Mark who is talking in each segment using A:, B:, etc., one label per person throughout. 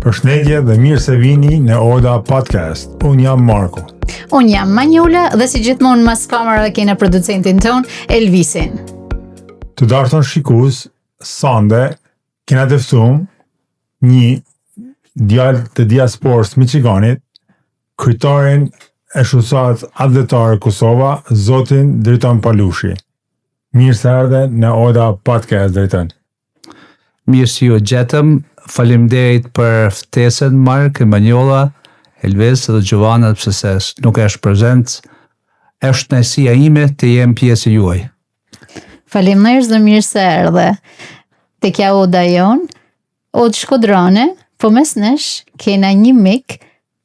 A: Përshëndetje dhe mirë se vini në Oda Podcast. Unë jam Marko.
B: Unë jam Manjula dhe si gjithmonë mas kamerave kena producentin ton, Elvisin.
A: Të darton shikues, sande kena të ftuar një djalë të diasporës Michiganit, kryetarin e shoqatës adletare Kosova, zotin Dritan Palushi. Mirë se erdhe në Oda Podcast, Dritan.
C: Mirë si ju gjetëm, faleminderit për ftesën Mark, Manjola, Elvis dhe Giovanna, sepse nuk është prezent. Është kënaqësia ime të jem pjesë e juaj.
B: Faleminderit dhe mirë se erdhe. Tek ja Oda jon, Odë Shkodrane, po mes nesh kena një mik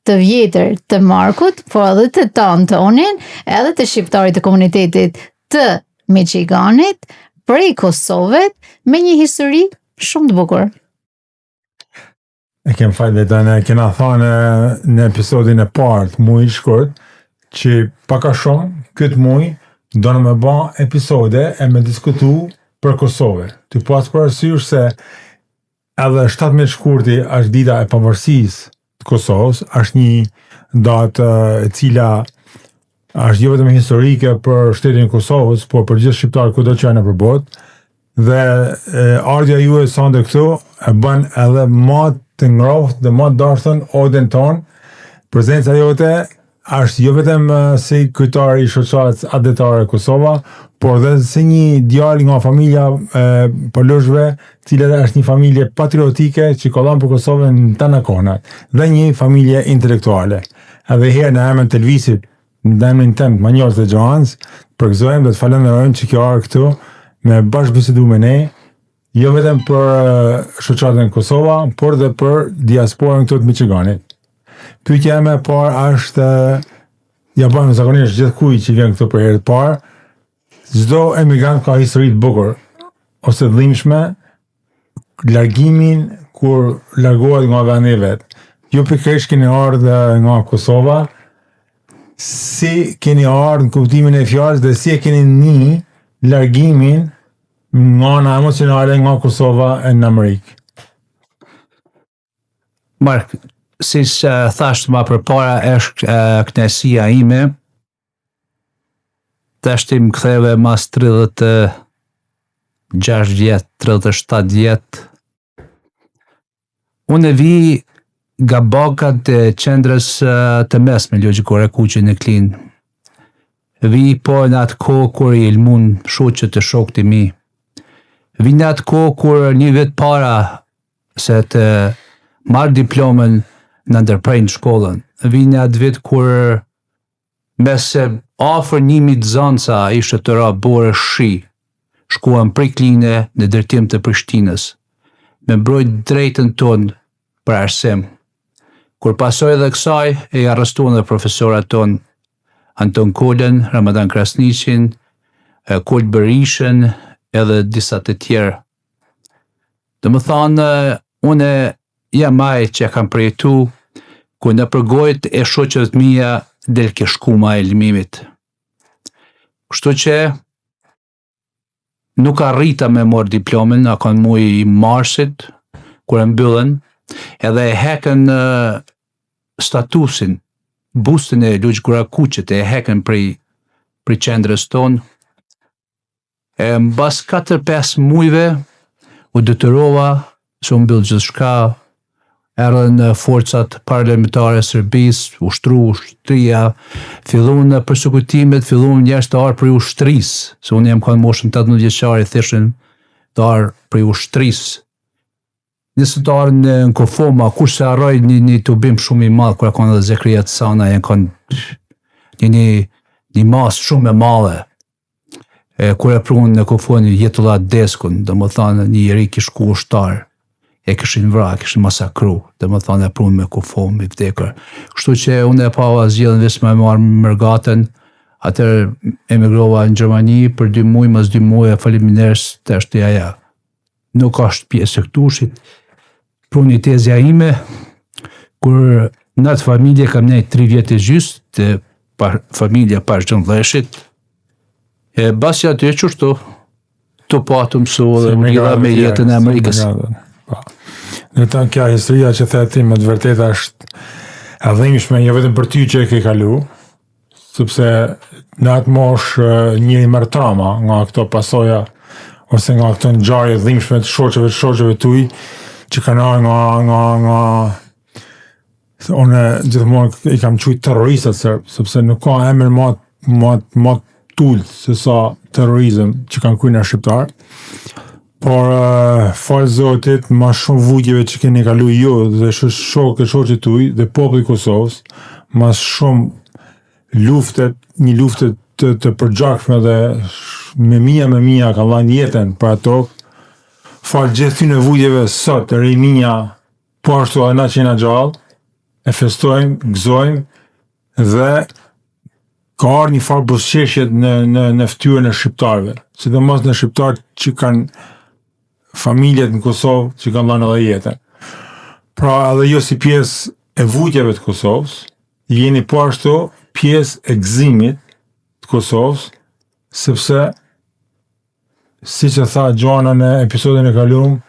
B: të vjetër të Markut, po edhe të tanë tonin, edhe të shqiptarit të komunitetit të Michiganit, prej Kosovës, me një histori shumë të bukur.
A: E kem fajt dhe ne kena thënë në episodin e parë të muajit shkurt që paka shumë këtë muaj do në me ba episode e me diskutu për Kosovë. Të pas parasysh se edhe 17 shkurti është dita e pavarësisë të Kosovës, është një datë e cila është jo vetëm historike për shtetin e Kosovës, por për gjithë shqiptarët kudo që janë nëpër botë. Dhe ardha juaj sonde këtu e bën edhe më të ngrohtë dhe më të dashur Odën ton. Prezenca jote është jo vetëm si kryetari i shoqatës adletare Kosova, por edhe si një djalë nga familja Palushve, cila është një familje patriotike që kollon për Kosovën në të nakonat, dhe një familje intelektuale. Edhe herë në emrin të Elvisit, në emrin tëm, Manjols dhe Gjoans, përgëzojmë dhe të falenderojmë që kjo ardhur këtu me bashkë bisedu me ne, jo vetëm për shoqatën Kosova, por dhe për diasporën këtu të Michiganit. Pyetja ime e parë është, ja bëjmë zakonisht gjithë kujt që vjen këtu për herë të parë, çdo emigrant ka histori të bukur ose të dhimbshme, largimin kur largohet nga vendi i vet. Ju pikërisht keni ardhur nga Kosova, si keni ardhur në kuptimin e fjalës dhe si e keni një largimin nga ana emocionale nga Kosova në Amerikë?
C: Mark, si thash më përpara, është kënaqësia ime. Tash ti më ktheve mas 36 vjet, 37 vjet. Unë vi nga bakat e qendrës të mesme logjikore Kuqi në Klin. Vi po në atë kohë kur i ilmun shoqët e shokët e mi. Vi në atë kohë kur një vit para se të marrë diplomën në ndërprejnë shkollën. Vi në atë vit kur mes afër 1000 zanca ishte të ra bore shi, shkuan prej Kline në drejtim të Prishtinës, me mbrojt drejtën tonë për arsim. Kur pasoj dhe kësaj, e arrestuan dhe profesorat tonë, Anton Kolen, Ramadan Krasniqin, Kol Berishën, edhe disa të tjerë. Dhe më thanë, une jam aj që kam përjetu, ku në përgojt e shoqët mija del ke shkuma e lëmimit. Kështu që nuk arrita me morë diplomen, a kanë muaj i marsit, kur e mbyllën, edhe e hekën statusin, bustin e logjikura Kuqit e hekën prej qendrës tonë. Mbas 4-5 muajve u detyrova se u mbyll gjithçka, erdhën forcat parlamentare Serbisë, ushtria, filluan persekutimet, filluan njerëz të arë prej ushtrisë, se unë jam kanë moshën 18 vjeçare, thjeshin të arë prej ushtrisë. Nisë të arë në Kofoma, kur se arroj një tubim shumë i madh, kur e kanë dhe Zekria Tsana, janë kanë një masë shumë e madhe. Kur e prunë në Kofoni Jetullah Deskun, dhe më thanë një njeri kishku ushtar, e kishin vra, kishin masakru, dhe më thanë e prunë me Kofon, me vdekër. Kështu që unë e pava zgjedhën veç me marë mërgatën, atër emigrova në Gjermani për 2 muaj, mas 2 muaj e faleminderit të është aja. Nuk është pjesë e këtushit, pruni tezja ime, kur në atë familje kam nejt 3 vjetë e gjysë, të familja Pashgjëndheshit, basi aty qështu, të patu mësu dhe më lidha me jetën e Amerikës.
A: Në të kja historia që the ti me të vërteta është e dhimbshme jo vetëm për ty që e ke kalu, sepse në atë moshë njëri merr trauma nga këto pasoja ose nga këto ngjarje dhimbshme të shoqeve tuaj që kanë nga unë gjithmonë i kam quajtur terroristat sepse nuk ka emër më tull se sa terrorizëm që kanë kryer shqiptar. Por falë Zotit, ma shumë vujtjeve që keni kalu ju dhe shoqët tuaj dhe populli i Kosovës, ma shumë një lufte të përgjakshme dhe me mija ka dhënë jetën për ato. Falë gjithë ty në vujtjeve sot, rinia, po ashtu ana që jena gjallë, e festojmë, gëzojmë dhe ka ardhur një farë buzëqeshje në fytyrën e shqiptarëve, sidomos në shqiptarët që kanë familjet në Kosovë që kanë dhënë edhe jetën. Pra edhe jo si pjesë e vujtjeve të Kosovës, jeni po ashtu pjesë e gëzimit të Kosovës, sepse siç e tha Gjoana në episodin e kaluar,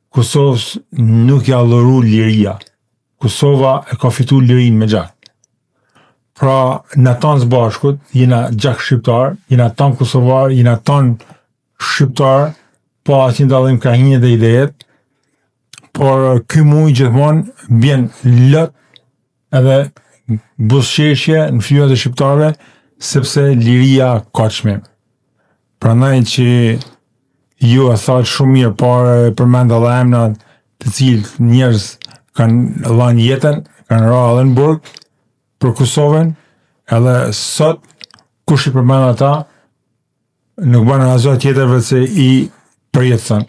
A: Kosovës nuk ja dhuru liria. Kosova e ka fituar lirinë me gjak. Pra, në tanë së bashkut, jena gjak shqiptar, jena tanë kosovar, jena tanë shqiptar, pa asnjë dallim krahinje dhe idejet, por ky muj gjithmonë bjen lot edhe buzëqeshje në fytyrat e shqiptarëve, sepse liria ka çmim. Prandaj që ju e thatë shumë mirë, por përmend edhe emrat të cilët njerëz kanë dhënë jetën, kanë ra edhe në burg për Kosovën, edhe sot kush i përmend ata nuk bën asgjë tjetër veçse i përjetëson.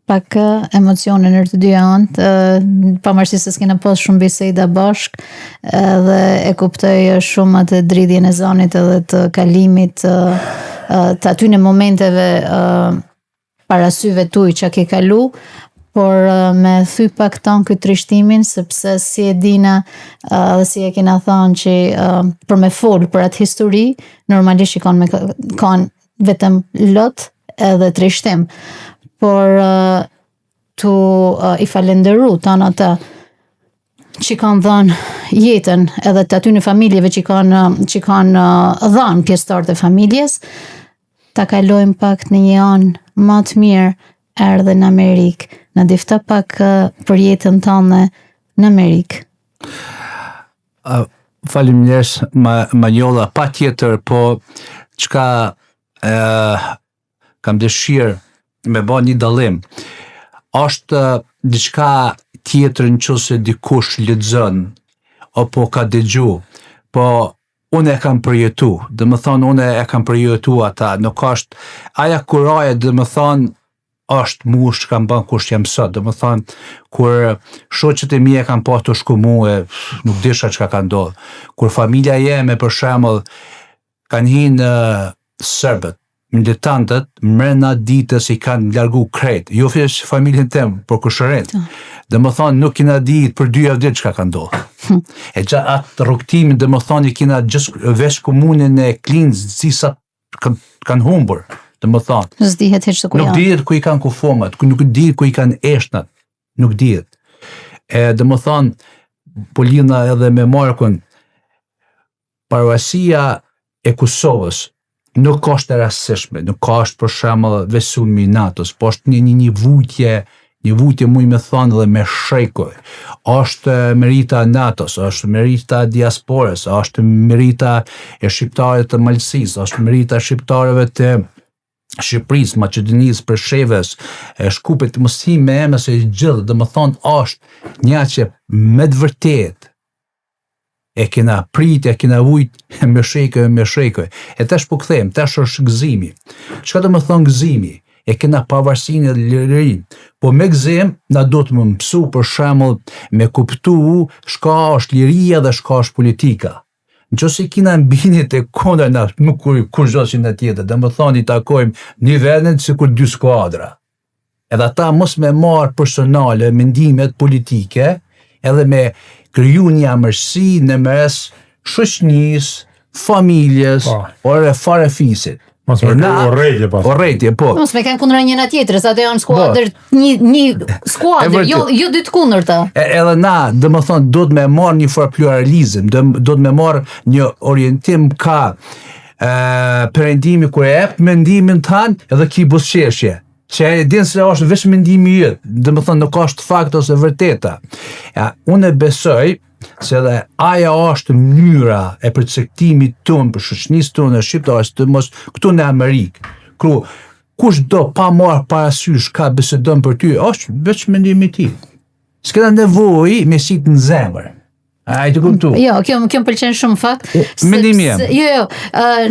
B: Pak emocione në të dy anët, pavarësisht se s'kena pas shumë biseda bashk, dhe e kuptoj shumë atë dridhjen e zonit edhe të kalimit të aty në momenteve para syve tuaj që ke kalu, por me thy pak ton këtë trishtimin, sepse si e dina dhe si e kena thënë që për me fol për atë histori, normalisht që kanë vetëm lot edhe trishtim. Por tu i falenderu tanë ata që kanë dhënë jetën edhe të aty në familjeve që kanë dhënë pjesëtar të familjes, ta kalojmë pak në një anë më të mirë erdhe në Amerikë. Në difta pak për jetën tonë në Amerikë.
C: Faleminderit Manjolla, patjetër, po çka kam dëshirë me bë një dallim. Është diçka tjetër nëse dikush lexon apo ka dëgju, po unë e kam përjetu, unë e kam përjetu ata, nuk është aja kuraje, është mu që kam bën kush jam sot, kur shoqet e mi e kam pas të shku mua, nuk disha çka ka ndodhur. Kur familja jeme, për shembull, kanë hinë serbët, militantët, mrena ditës i kanë largu krejt, jo thjesht familjen tem, por kushërinjt. Nuk kena ditë për 2 javë çka ka ndodhur. E gjatë atë rrugtimin, i kena gjithë veç komunën e Klinz, sa kanë humbur.
B: S'dihet hiç se ku janë.
C: Nuk dihet ku i kanë kufomat, nuk dihet ku i kanë eshnat, nuk dihet. Po lidhna edhe me Markun, parësia e Kosovës nuk është e rastësishme, nuk është për shembull vesulmi i NATO-s, po është një vujtje muj me thonë dhe me shrekuj. Është merita NATO-s, është merita diasporës, është merita e shqiptarëve të Malësisë, është merita e shqiptarëve të Shqipërisë, Maqedonisë, Preshevës, Shkupit, Mosim me emës e gjithë, është një që me të vërtet e kena prit, e kena vujt me shrekoj. E tash po kthejmë, tash është gëzimi. Çka do të thonë gëzimi? E kena pavarësinë dhe lirinë. Po me gëzim, na do të më mësu për shembull me kuptu shka është liria dhe shka është politika. Nëse kina mbinit e kondër na nuk kur gjosin në tjetër, i takojmë një vendin sikur 2 skuadra. Edhe ata mos me marë personale mendimet politike, edhe me kriju një amërsi në mes shoqënisë, familjes, ore fare fisit.
A: Mos me urrejtje pas.
C: Urrejtje, po.
B: Mos me kanë kundra njëna tjetrës, ato janë skuadër, një skuadër, jo dy të kundërta.
C: Edhe na, dhe më thonë, do të me marë një farë pluralizm, do të me marë një orientim ka perëndimi kur e ep mendimin tanë edhe ki busqeshje. Që e dinë se është veç mendimi jëtë, dhe më thonë nuk është fakt ose vërteta. Ja, unë e besoj se edhe aja është mënyra e perceptimit tonë për shoqënisë tonë e shqiptarës të mos këtu në Amerikë. Kush do pa marrë parasysh ka bisedon për ty, është veç mendimi i tij. S'ka nevojë me sit në zemër. Ai të kuptu.
B: Jo, kjo më pëlqen shumë fakt.
C: Mendimi jam.
B: Jo,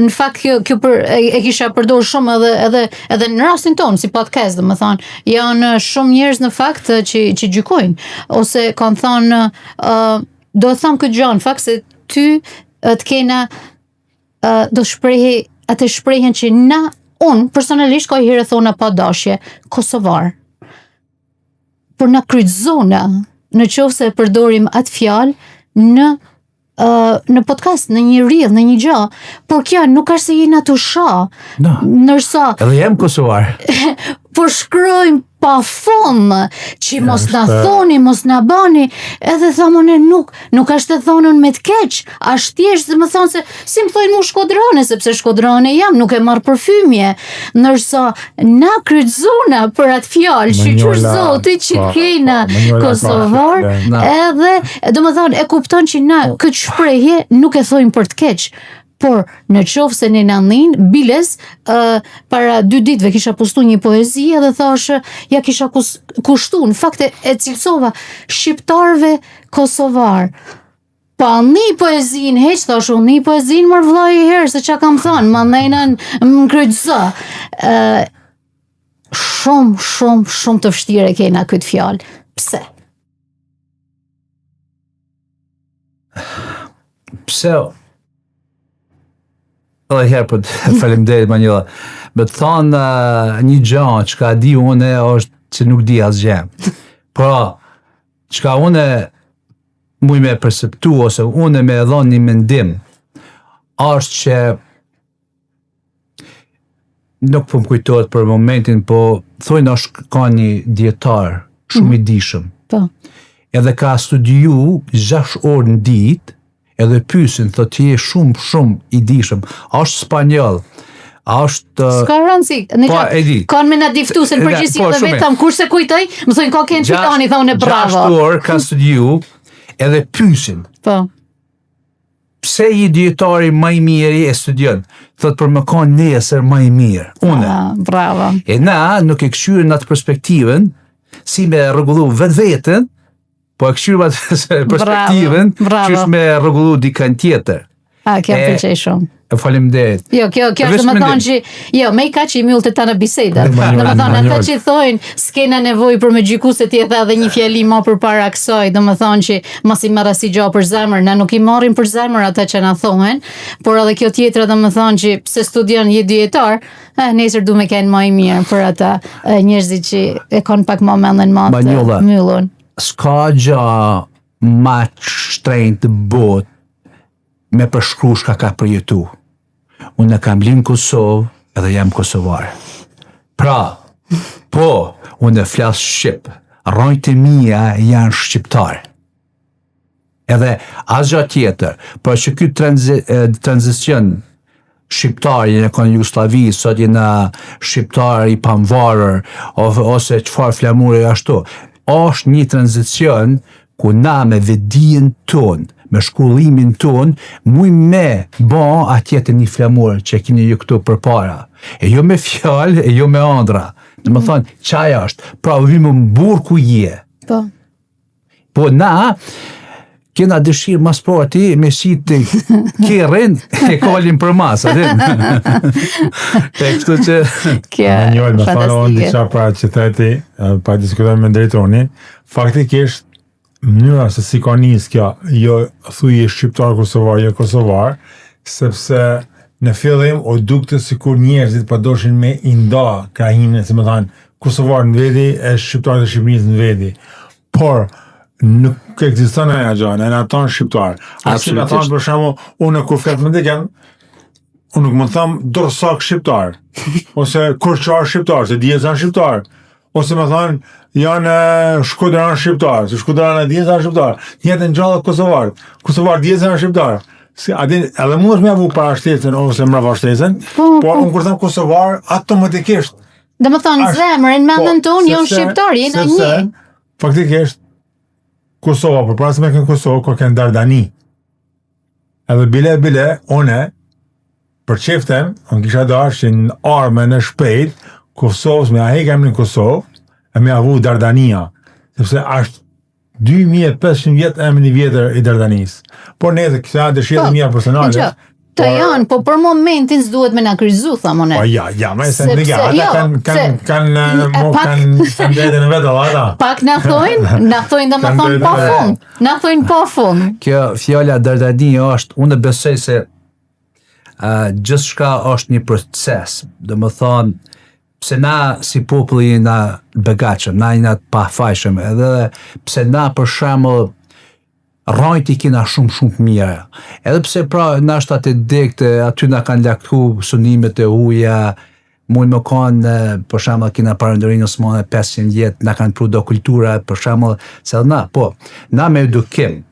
B: në fakt kjo e kisha përdorur shumë edhe në rastin tonë si podcast, domethënë, janë shumë njerëz në fakt që gjykojnë ose kanë thonë do të them këtë gjë në fakt se ty të kena do shprehi atë shprehjen që unë personalisht ka herë thona pa dashje kosovar. Por na kryqëzona në qoftë se përdorim atë fjalë në podcast, në një reel, në një gjë, por kjo nuk është se jena të shoh. Ndërsa
C: edhe jam kosovar.
B: Por shkrojmë pa fund që mos na thoni, mos na bani, edhe thamone nuk është të thonën me të keq, është thjesht më thonë se si më thojnë mu shkodrane, sepse shkodrane jam, nuk e marr përfymje, ndërsa na kryqëzona për atë fjalë, shqyqyr zoti që kena kosovar, edhe domethënë e kupton që na këtë shprehje nuk e thojmë për të keq. Por në qoftë se në nanin, biles, para 2 ditëve kisha postu një poezi edhe thashë, ja kisha kushtu, në fakt e cilësova shqiptarve kosovar. Pa një poezin, heq thashu, një poezin mërë vllai i herë, se qa kam thënë, ma nejnën më kryqëza. Shumë të vështire kena këtë fjalë. Pse?
C: Pse? Edhe herë për të faleminderit Manila. Me të thonë një gjë që ka di une është që nuk di asgjë. Pra, që ka une muj me perceptu ose une me edhon një mendim është që nuk po më kujtohet për momentin, po thojnë është ka një dietar shumë i dishëm. Edhe ka studiu 6 orë në ditë, edhe pysin, thot je shumë i dishëm, është spanjoll, është...
B: Ska rëndësi, kanë me na diftu se në përgjithësi dhe vetëm, kurse kujtoj, më thojnë ka kënë qitani, thonë e bravo.
C: 6 orë ka studiu, edhe pysin. Pse i dietari më i mirë e studion? Thot për më kanë nesër më i mirë. Une.
B: Bravo.
C: E na nuk e këshyri në atë perspektivën, si me rregullu vetë-vetën, po e këshyri atë perspektivën, që është me rregullu dikën tjetër.
B: Kjo pëlqej shumë.
C: Faleminderit.
B: Jo, kjo është më thonë që, jo, me i ka që i mjullë të ta në bisedat. Në më thonë, ata që thojnë, s'kena nevoj për me gjyku se tjetha edhe një fjali ma për para kësoj, dhe më thonë që mas i marra si gjo për zemër, na nuk i marrin për zemër ata që na thohen, por edhe kjo tjetra dhe më thonë që pse studion një dietar, nesër du me kenë ma i mirë për ata njerëzit që e konë pak ma mendën ma të myllun.
C: S'ka gja ma shtrejnë të bot me përshkru shka ka përjetu. Unë kam linë Kosovë edhe jam kosovar. Pra, po, unë flas shqip, rrojtë e mija janë shqiptarë. Edhe asgja tjetër, për që këtë tranzicion shqiptar, jene konë Jugoslavi, sot jena shqiptar i pamvarër, ose qëfar flamur e ashtu, është një tranzicion ku na me vedien tonë, me shkollimin tonë, muj me ba atjetë një flamur që kini ju këtu për para. E jo me fjallë, e jo me andra. Dhe më thonë, qaj është, pra vimë më burë ku je. Po na, kena dëshirë mas pati me si të kërën e kallim për mas, adin? E kështu që...
A: Manuel, me thonë onë diqa pra që theti, pa diskutojnë me drejtonin, faktikisht mënyra se si ka njës kja, jo thuje shqiptar kosovar, jo kosovar, sepse në fillim o dukte si kur njerëzit pa doshin me inda krahinë, si më thanë, kosovar në vedi e shqiptar të Shqipërisë në vedi. Por, nuk ekziston aja gjë, në tonë shqiptar. A si me thanë për shembull, unë kur flet me dikën, unë nuk më tham dorsak shqiptar, ose kurçar shqiptar, se Diezan shqiptar, ose më thanë janë shkodran shqiptar, se shkodran e Diezan shqiptar, jetën gjallë Kosovar Diezan shqiptar. Si, edhe mu është me avu para shtesën ose mrapa shtesën, por unë kur tham Kosovar, automatikisht.
B: Dhe më thonë zemërin me mendën tonë, jonë shqiptar, jena një.
A: Faktikisht, Kosova, për para se me kënë Kosovë, kur kënë Dardani. Edhe bile, une, për qeftem, unë kisha dash që në arme në shpejt, Kosovës me ahek emrin Kosovë, e me avu Dardania, sepse ashtë 2500 vjetë emri vjetër i Dardanis. Por ne dhe kësa dëshirë mija personale.
B: Të janë, po për momentin s'duhet me na kryzu, thamone.
A: Po ja, me se në ata kanë vetën e vetë, ata.
B: Pak na thojnë dhe më thonë pa fund. Na thojnë pa fund.
C: Kjo fjala Dardani është, unë besoj se gjithçka është një proces. Dhe më thonë, pse na si populli jena begatshëm, na jena të pafajshëm, edhe pse na për shembull rajti kena shumë mira. Edhe pse pra na shtat e dekte, aty na kanë laktu sunimet e huja, mund më kanë, për shembull kena parandërinë Osmane 500 vjet, na kanë pru do kultura, për shembull, se na me edukim,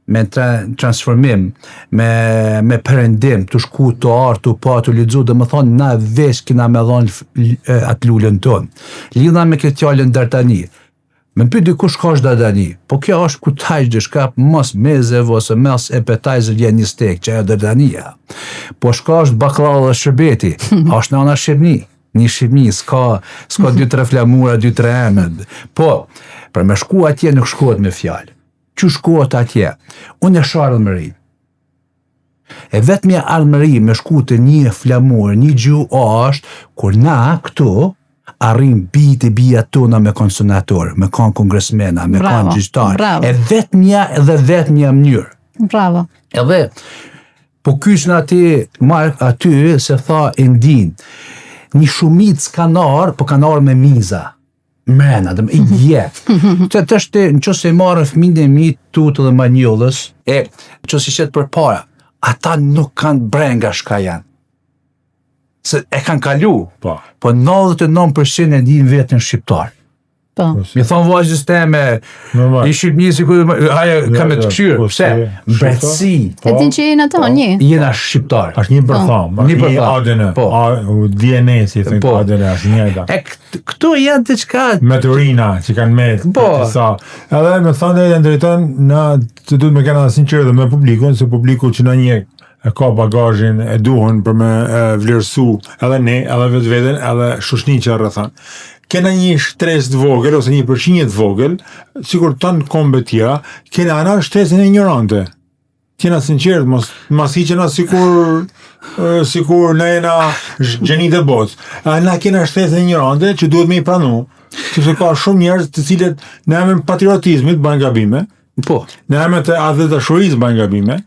C: me transformim, me perëndim, të shku të artë, të pa, të lexu, dhe më thonë, na vesh kina me dhonë atë lullën tonë. Lidha me këtë fjallën Dardani. Me pyet dikush ka është Dardani, po kjo është ku tajsh dishka mos mezev ose mos appetizer vjen një stek, që e Dardania. Po shka është baklava dhe shërbeti, është në ana Shqipni. Një Shqipni, s'ka 2-3 flamura, 2-3 emët. Po, për me shku atje nuk shkohet me fjalë. Që shkohet atje? Unë e shoh Armëri. E vetmja Armëri me shku të një flamur, një gju është, kur na këtu arrim bija tona me konsunator, me kanë kongresmena, me kanë gjyqtar. E vetmja mënyrë.
B: Bravo.
C: Edhe, po kyshën aty se tha e ndin, një shumit skanar, po kanar me miza. Mrena, dhe i jetë. Të është në që se marrë fëmijën e mi tutë dhe manjollës, që si shetë për para, ata nuk kanë brenga shka janë. Se e kanë kalu, po 99% e din vetën shqiptar. Mi thonë vajzës teme, i Shqipni si ku haja kam e të këshyrë, pse? Mbretësi.
B: E din që jenë ata, një?
C: Jena shqiptar.
A: Ashtë një përtham, një ADN, DNA si thënë ADN, ashtë një ata.
C: Këto janë të qka...
A: Meteorina që kanë metë, edhe me thonë e ndrejton, na të duhet me kena sinqerë dhe me publikun, se publiku që në një e ka bagazhin, e duhen për me vlerësu edhe ne, edhe vetë vetën, edhe shushni që rrëthan. Kena një shtres të vogël, ose një përqinje të vogël, sikur të kombe tjera, kena ana shtresin e ignorante. Kena sinqert, mas i qena sikur në jena gjenit e botë. Na kena shtresin e ignorante që duhet me i pranu, sepse ka shumë njerëz të cilët në emën patriotizmit bajnë gabime, në emën të adhetashurisë bajnë gabime,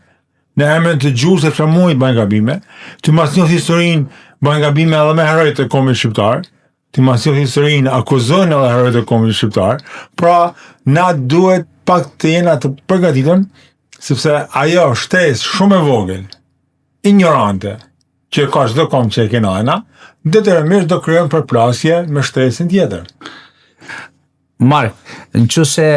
A: në emën të gjuhës e flamurit bajnë gabime, të mas njohë historinë bajnë gabime edhe me herojt e kombit shqiptar, të masioh historinë akuzojnë edhe herojt e kombit shqiptar, pra na duhet pak të jena të përgatitëm, sepse ajo shtesë shumë e vogël, ignorante, që ka çdo kom që e kenajna, detyrimisht do krijon përplasje me shtesën tjetër.
C: Mark, në që se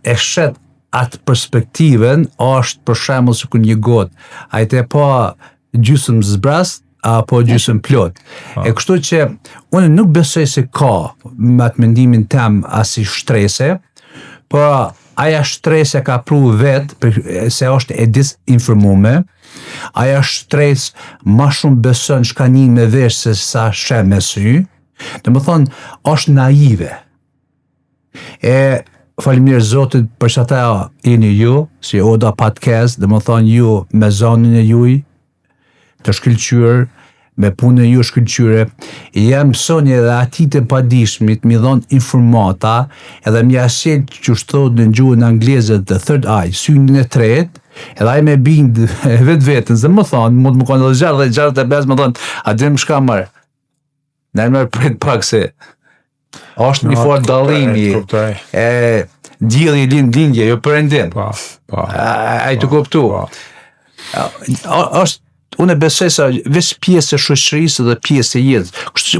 C: e shet atë perspektiven, është për shembull sikur një gotë, a i te pa gjysmë zbrast, apo gjysmë plot. E kështu që unë nuk besoj se ka me atë mendimin tem asi shtrese, por aja shtrese ka pru vetë se është e disinformume, aja shtres ma shumë beson shka një me vesh se sa shem me sy, dhe më thonë është naive. Faleminderit Zotit për që ata jeni ju, si Oda Podcast, dhe më thonë ju me zonin e juj, të shkëlqyër, me punën e ju shkëlqyre, jam mësoni edhe atit e padishmit, mi dhonë informata, edhe mi asil që shtot në gjuhën angleze the third eye, synin e tret, edhe aj me bind vetë, dhe më thonë, mund më konë dhe gjarë e bez, më thonë, a dhe më shka mërë, në e mërë prit pak se, është një fort dalimi, djeli lindje, jo përëndim, a i të kuptu, unë besoj se veç pjesë e shoqërisë dhe pjesë e jetës. Kështu që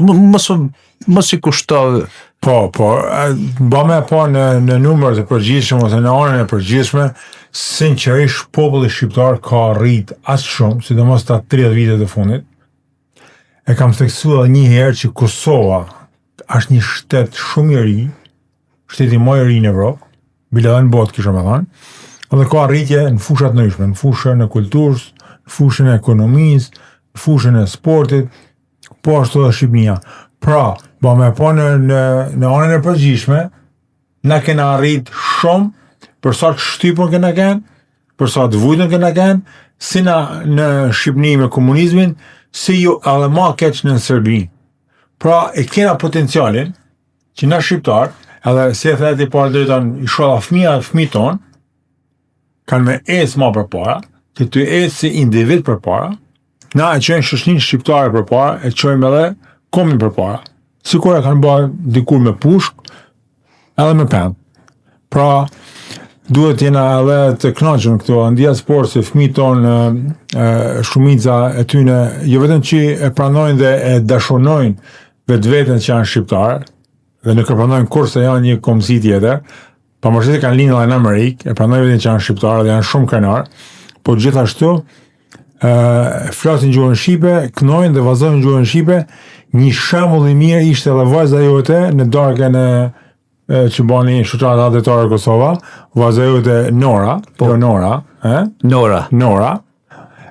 C: mos i kushtoj.
A: Po, ba me pa në numër të përgjithshëm ose në anën e përgjithshme, sinqerisht populli shqiptar ka rrit aq shumë, sidomos ta 30 vitet e fundit. E kam theksuar një herë që Kosova është një shtet shumë i ri, shteti më i ri në Evropë, bile edhe në botë kisha me thënë, dhe ka rritje në fushat ndryshme, në fushën e kulturës, në fushën e ekonomisë, në fushën e sportit, po ashtu edhe Shqipnia. Pra, ba me po në anën e përgjithshme, na kena arrit shumë për sa të shtypën kena kenë, për sa të vujtën kena kenë, si na në Shqipni me komunizmin, si ju edhe ma keq në Serbi. Pra, e kena potencialin që na shqiptar, edhe si e theti parë drejton, i shola fëmijë tonë, kanë me ecë ma për para, që të ecë si individ për para, na e qojnë shoqërinë shqiptare për para, e qojnë edhe komin për para. Sikur e kanë bërë dikur me pushk, edhe me pend. Pra, duhet jena edhe të kënaqur këto Andia Sport se fëmijët tonë shumica e tyne jo vetëm që e pranojnë dhe e dashunojnë vetveten që janë shqiptarë dhe nuk e pranojnë kurse janë një kombësi tjetër, pavarësisht se kanë lindur në Amerikë, e pranojnë vetëm që janë shqiptarë dhe janë shumë krenar, por gjithashtu flasin gjuhën shqipe, kënojnë dhe vazhdojnë gjuhën shqipe. Një shembull i mirë ishte edhe vajza jote në darkën që bani shoqata adretare Kosova, vajza jote Nora,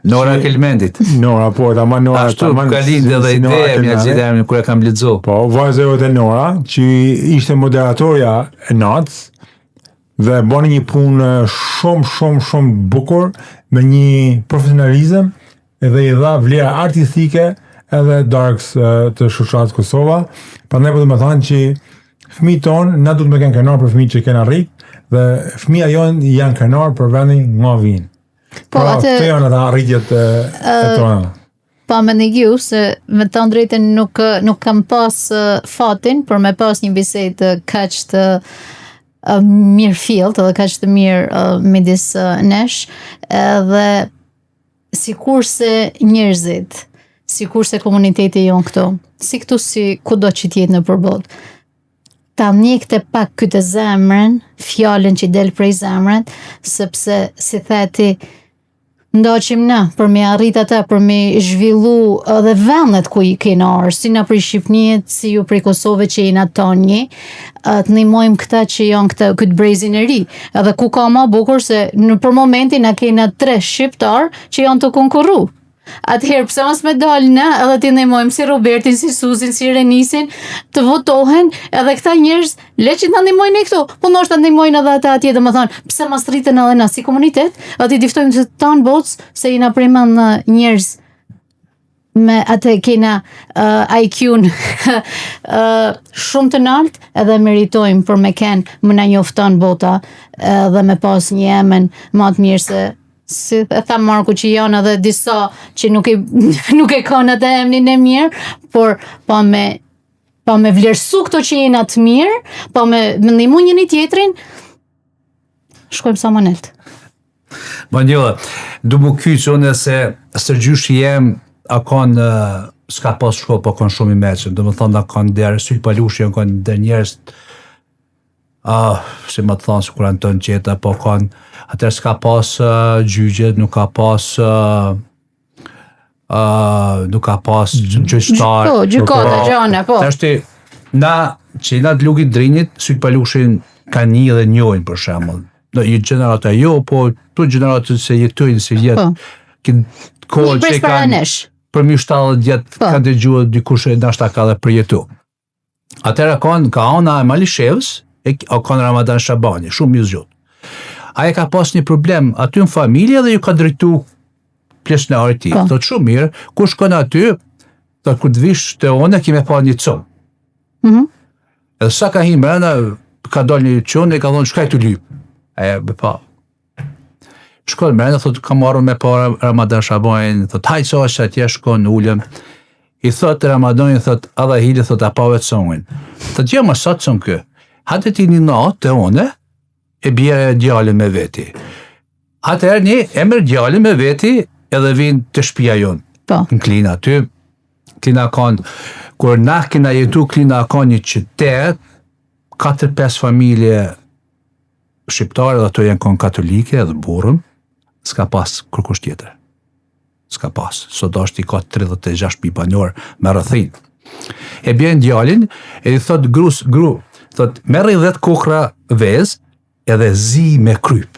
A: Nora
C: Kelmendit.
A: Nora, po, ama Nora.
C: Ashtu ka lindë edhe ideja me gjithë kur e kam lexuar.
A: Po, vajza jote Nora, që ishte moderatorja e natës dhe bani një punë shumë bukur me një profesionalizëm edhe i dha vlera artistike edhe darks të shoqatës Kosova. Prandaj po do të thënë që fëmijët tonë na duhet me kanë kënaqur për fëmijët që kanë arrit dhe fëmia jonë janë kënaqur për vendin nga vinë. Po atë janë ata arritjet e tona.
B: Pa me negiu se me të drejtën nuk kam pas fatin për me pas një bisedë kaq të mirë fillt edhe kaq të mirë midis nesh, edhe sikurse njerëzit, sikurse komuniteti jon këtu, si këtu si kudo që tjetë në përbot, ta njekte pak këtë zemrën, fjallën që del prej zemrën, sepse si theti ndoqim na për me arrit ata, për me zhvillu edhe vendet ku i kena arë, si na prej Shqipnijët, si ju prej Kosove që jena tonji, të ndihmojmë këta që janë këtë brezin e ri. Edhe ku ka ma bukur se në për momentin na kena 3 shqiptar që janë të konkurru. Atëherë pse mos me dalë na edhe t'i ndihmojmë si Robertin, si Suzin, si Renisin, të votohen edhe këta njerëz le që ta ndihmojnë ne këtu, po ndoshta ndihmojnë edhe ata atje, domethënë pse mos rriten edhe na si komunitet, aty t'i ftojmë të tan botës se jena premën njerëz me atë kena IQ-n shumë të lartë edhe meritojmë për me kenë më na njofton bota edhe me pas një emën më të mirë se si e tha Marku që janë edhe disa që nuk e kanë atë emrin e mirë, por pa me vlerësu këto që jena të mirë, pa me ndihmu njëri tjetrin, shkojmë sa më lart.
C: Banjola, du më kyç unë se sërgjyshi jem a kanë s'ka pas shkollë, po kanë shumë i meqëm, do më thonë a kanë derë, sy palushi a kanë der njerës, si më të thonë se kur anë të në qeta, po kanë, atër s'ka pas gjygje, nuk ka pas gjyqtar.
B: Po, gjykata, gjana, po.
C: Tashti, na, që na të lukit drinit, sy palushin ka një dhe njojnë, për shemull. No, i generata jo, po tu generata se jetojnë si jetë.
B: Po. Një pres para nesh.
C: Për mi 70 jetë ka të gjuhë dikush e nashta ka dhe përjetu. Atëra ka ona e Malishevës, a kanë Ramadan Shabani, shumë mjës gjutë. Aja ka pas një problem aty në familje dhe ju ka drejtu pjesënari ti. Thot shumë mirë, ku shkon aty, thot kur të vish të one, kime pa një cumë. Edhe sa ka hi mrena, ka dal një qënë e ka thonë, shkaj të lypë. Aja be pa. Shkon mrena, thot, ka marrën me pa Ramadan Shabanin, thot, hajtë sa që atje shkon ullëm. I thot Ramadanin, thot, adha hili, thot, a pave të songin. Thot, jo më sa të songë kë. Hate ti një natë të one, e bjerë djallin me veti. Atëherë një emër djallin me veti edhe vinë të shtëpia jonë.
B: Po.
C: Në Klina aty. Klina kanë, kur na kena jetu Klina ka një qytet, 4-5 familje shqiptare, dhe ato janë konë katolike edhe burën, s'ka pas kërkush tjetër. S'ka pas. Sot është i ka 36 banor me rrëthin. E bjen djalin, e i thot gru, thot, merri 10 kokra vez, edhe zi me kryp.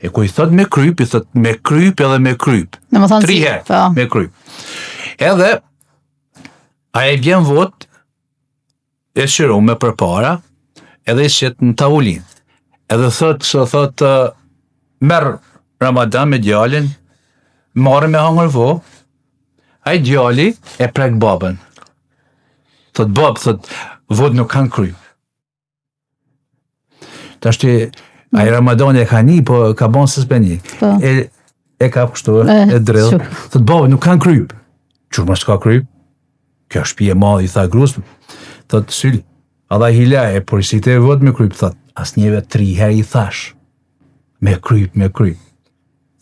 C: E ku i thot me kryp, i thot me kryp edhe me kryp.
B: Në më thonë
C: 3
B: si,
C: herë
B: po.
C: me kryp. Edhe, a e bjen vot, e shirume për para, edhe i shetë në tavulin. Edhe thot, merë Ramadan me djalin, marrë me hangër vo, a i djali e prek babën. Thot, bab, thot, vot nuk kanë kryp. Ta shti, a i Ramadan e ka një, po ka bon së s'beni.
B: Po.
C: E ka pështu, e drill. Thot, bab, nuk kanë kryp. Qur më s'ka kryp? Kjo shpi e madh, i tha grus. Thot, syli, adha hila e polisit e vot me kryp. Thot, as njeve 3 herë i thash. Me kryp.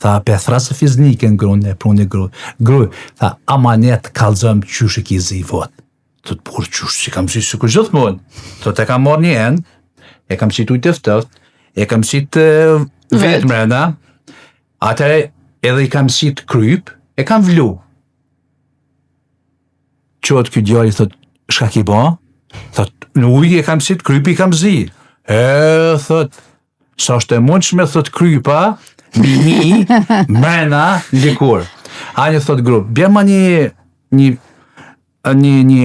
C: Tha, pethrasë fiznike në grun, e pruni gru. Tha, amanet kalzëm qysh e ki zi vot. Thot, por qysh, që kam zi së kur gjithmonë. Thot, e kam marrë një enë, e kam qitu i tëftëft, e kam qitë vetë mrena, atëre edhe i kam qitë kryp, e kam vlu. Qot kjo djali, thot, shka ki ba? Thot, në ujë e kam qitë kryp, i kam zi. Thot, sa është e mundshme, thot, krypa, mi, mrena, likur. A një thot grup, bjema një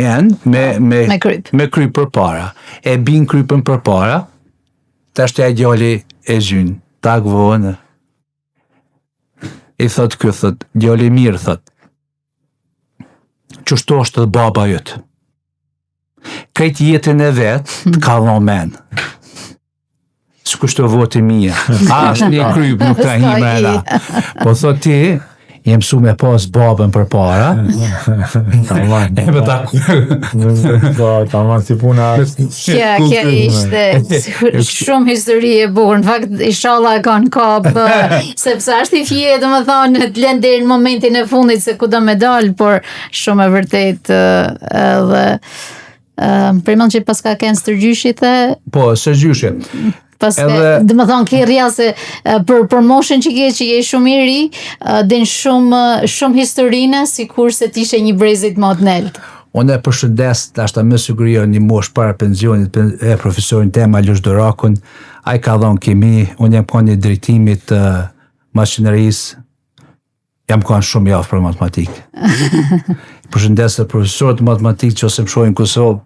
C: enë me kryp për para. E bin krypën për para, të është e djali e zhynë, tak vonë. I thot kjo, thot, djali mirë, thot, qështu është dhe baba jëtë. Krejt jetën e vetë, të kalon menë. Së kështë voti mija. Ashtë një kryp nuk të hi mrena. Po thot ti, jem su me pas babën për para. E me ta
A: Taman si puna.
B: Kja ishte shumë histori e burë. Në fakt, inshallah e kanë kapë, sepse është i fje, dhe më thonë, të lënë deri në momentin e fundit se ku do me dalë, por shumë e vërtet edhe primon që paska kënë stërgjyshit e...
C: Po, stërgjyshit.
B: Dhe më thonë, ke rria se për moshën që je shumë i ri, din shumë historine, si kur se t'ishe një brezit më të nelt.
C: Unë e përshëndes, ashta më sigurio një mosh para pensionit e profesorin tema Lush Dorakun, a i ka dhonë kimi, unë jam ka një drejtimit mashinerisë, jam kanë shumë javë për matematikë. Përshëndes e profesorët matematikë që ose më shojnë Kosovë,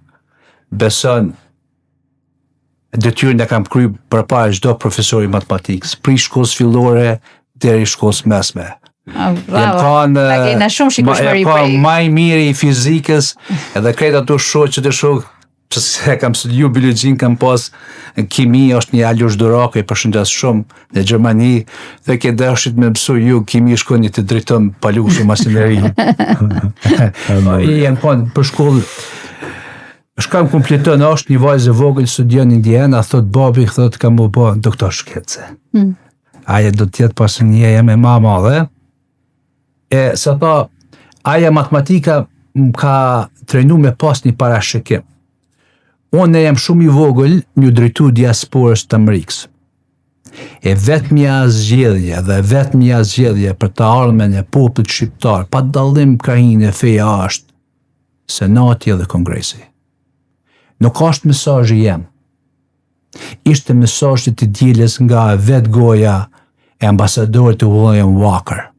C: beson detyrën e kam kry për para çdo profesori matematikës, pri shkollës fillore deri shkollës mesme.
B: Jam
C: maj miri i fizikës, edhe krejt ato shoqët e shok, që se kam studiu biologjin, kam pas kimi, është një Lush Doraku, i përshëndes shumë në Gjermani, dhe ke dashit me mësu ju, kimi shkoni të drejtëm palushu masineri. I jem kanë për shkollë, shkam kompletën, është një vajzë vogël, studion Indiana, thot babi, thot kam u bo doktor shketse. Aja do tjetë pasë një jem e ma madhe, e se tha, aja matematika më ka trenu me pas një parashikim. Unë jam shumë i vogël një drejtu diasporës të Amerikës. E vetmja zgjedhje për të ardhmen e popullit shqiptar, pa dallim krahin e feja është Senati dhe Kongresi. Nuk është mesazhi jem. Ishte mesazhi të dielës nga vetë goja e ambasadorit të William Walker,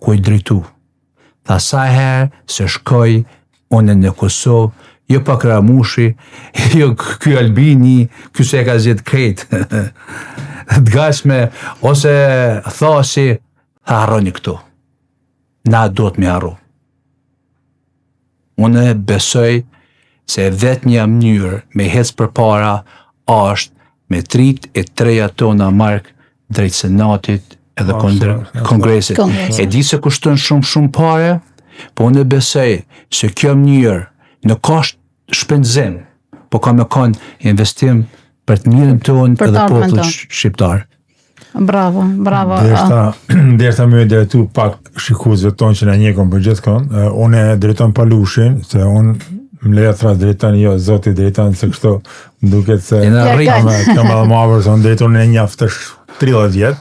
C: ku i drejtu. Tha sa herë se shkoj unë në Kosovë, jo pa Kramushi, jo ky Albini, ky se ka zgjedh krejt. Të gashme, ose thasi, harroni këtu. Na do të me harru. Unë besoj se vetë një mënyrë me hec për para është me trit e 3 tona mark drejt Senatit edhe Kongresit. E di se kushton shumë pare, po unë besoj se kjo mënyrë nuk është shpenzim, po ka me kanë investim për të mirën tonë edhe popullit shqiptar.
B: Bravo.
A: Derisa më drejtu pak shikuesve tonë që na njekon për gjithkohë. Unë drejton Palushin, se unë më leja thras drejton jo, zoti drejton, se kështu më duket se kam edhe më afër se unë drejtonin e njeh të 30 vjet.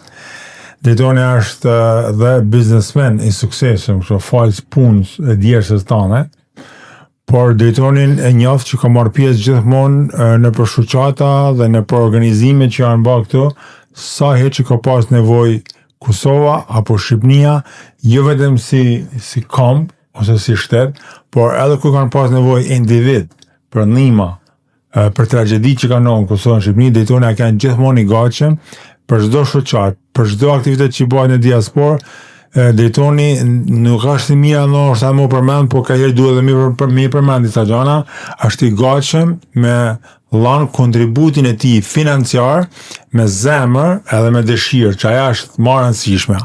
A: Drejtoni është dhe biznesmen i suksesshëm, kështu falës punës e djersës tane, por drejtonin e njoftë që ka marrë pjesë gjithmonë në për shoqata dhe në për organizime që janë bërë këtu, sa herë që ka pas nevojë Kosova apo Shqipnia, jo vetëm si kamp ose si shtet, por edhe ku kanë pas nevojë individ për ndihmë, për tragjedi që kanë në Kosovë në Shqipni, drejtoni kanë gjithmonë i gatshëm për çdo shoqat, për çdo aktivitet që bëhet në diasporë. Drejtoni nuk është i mira ndoshta më përmend, po ka herë duhet edhe mi përmend disa gjëra, është i gatshëm me lanë kontributin e tij financiar me zemër edhe me dëshirë, që ajo është më e rëndësishme.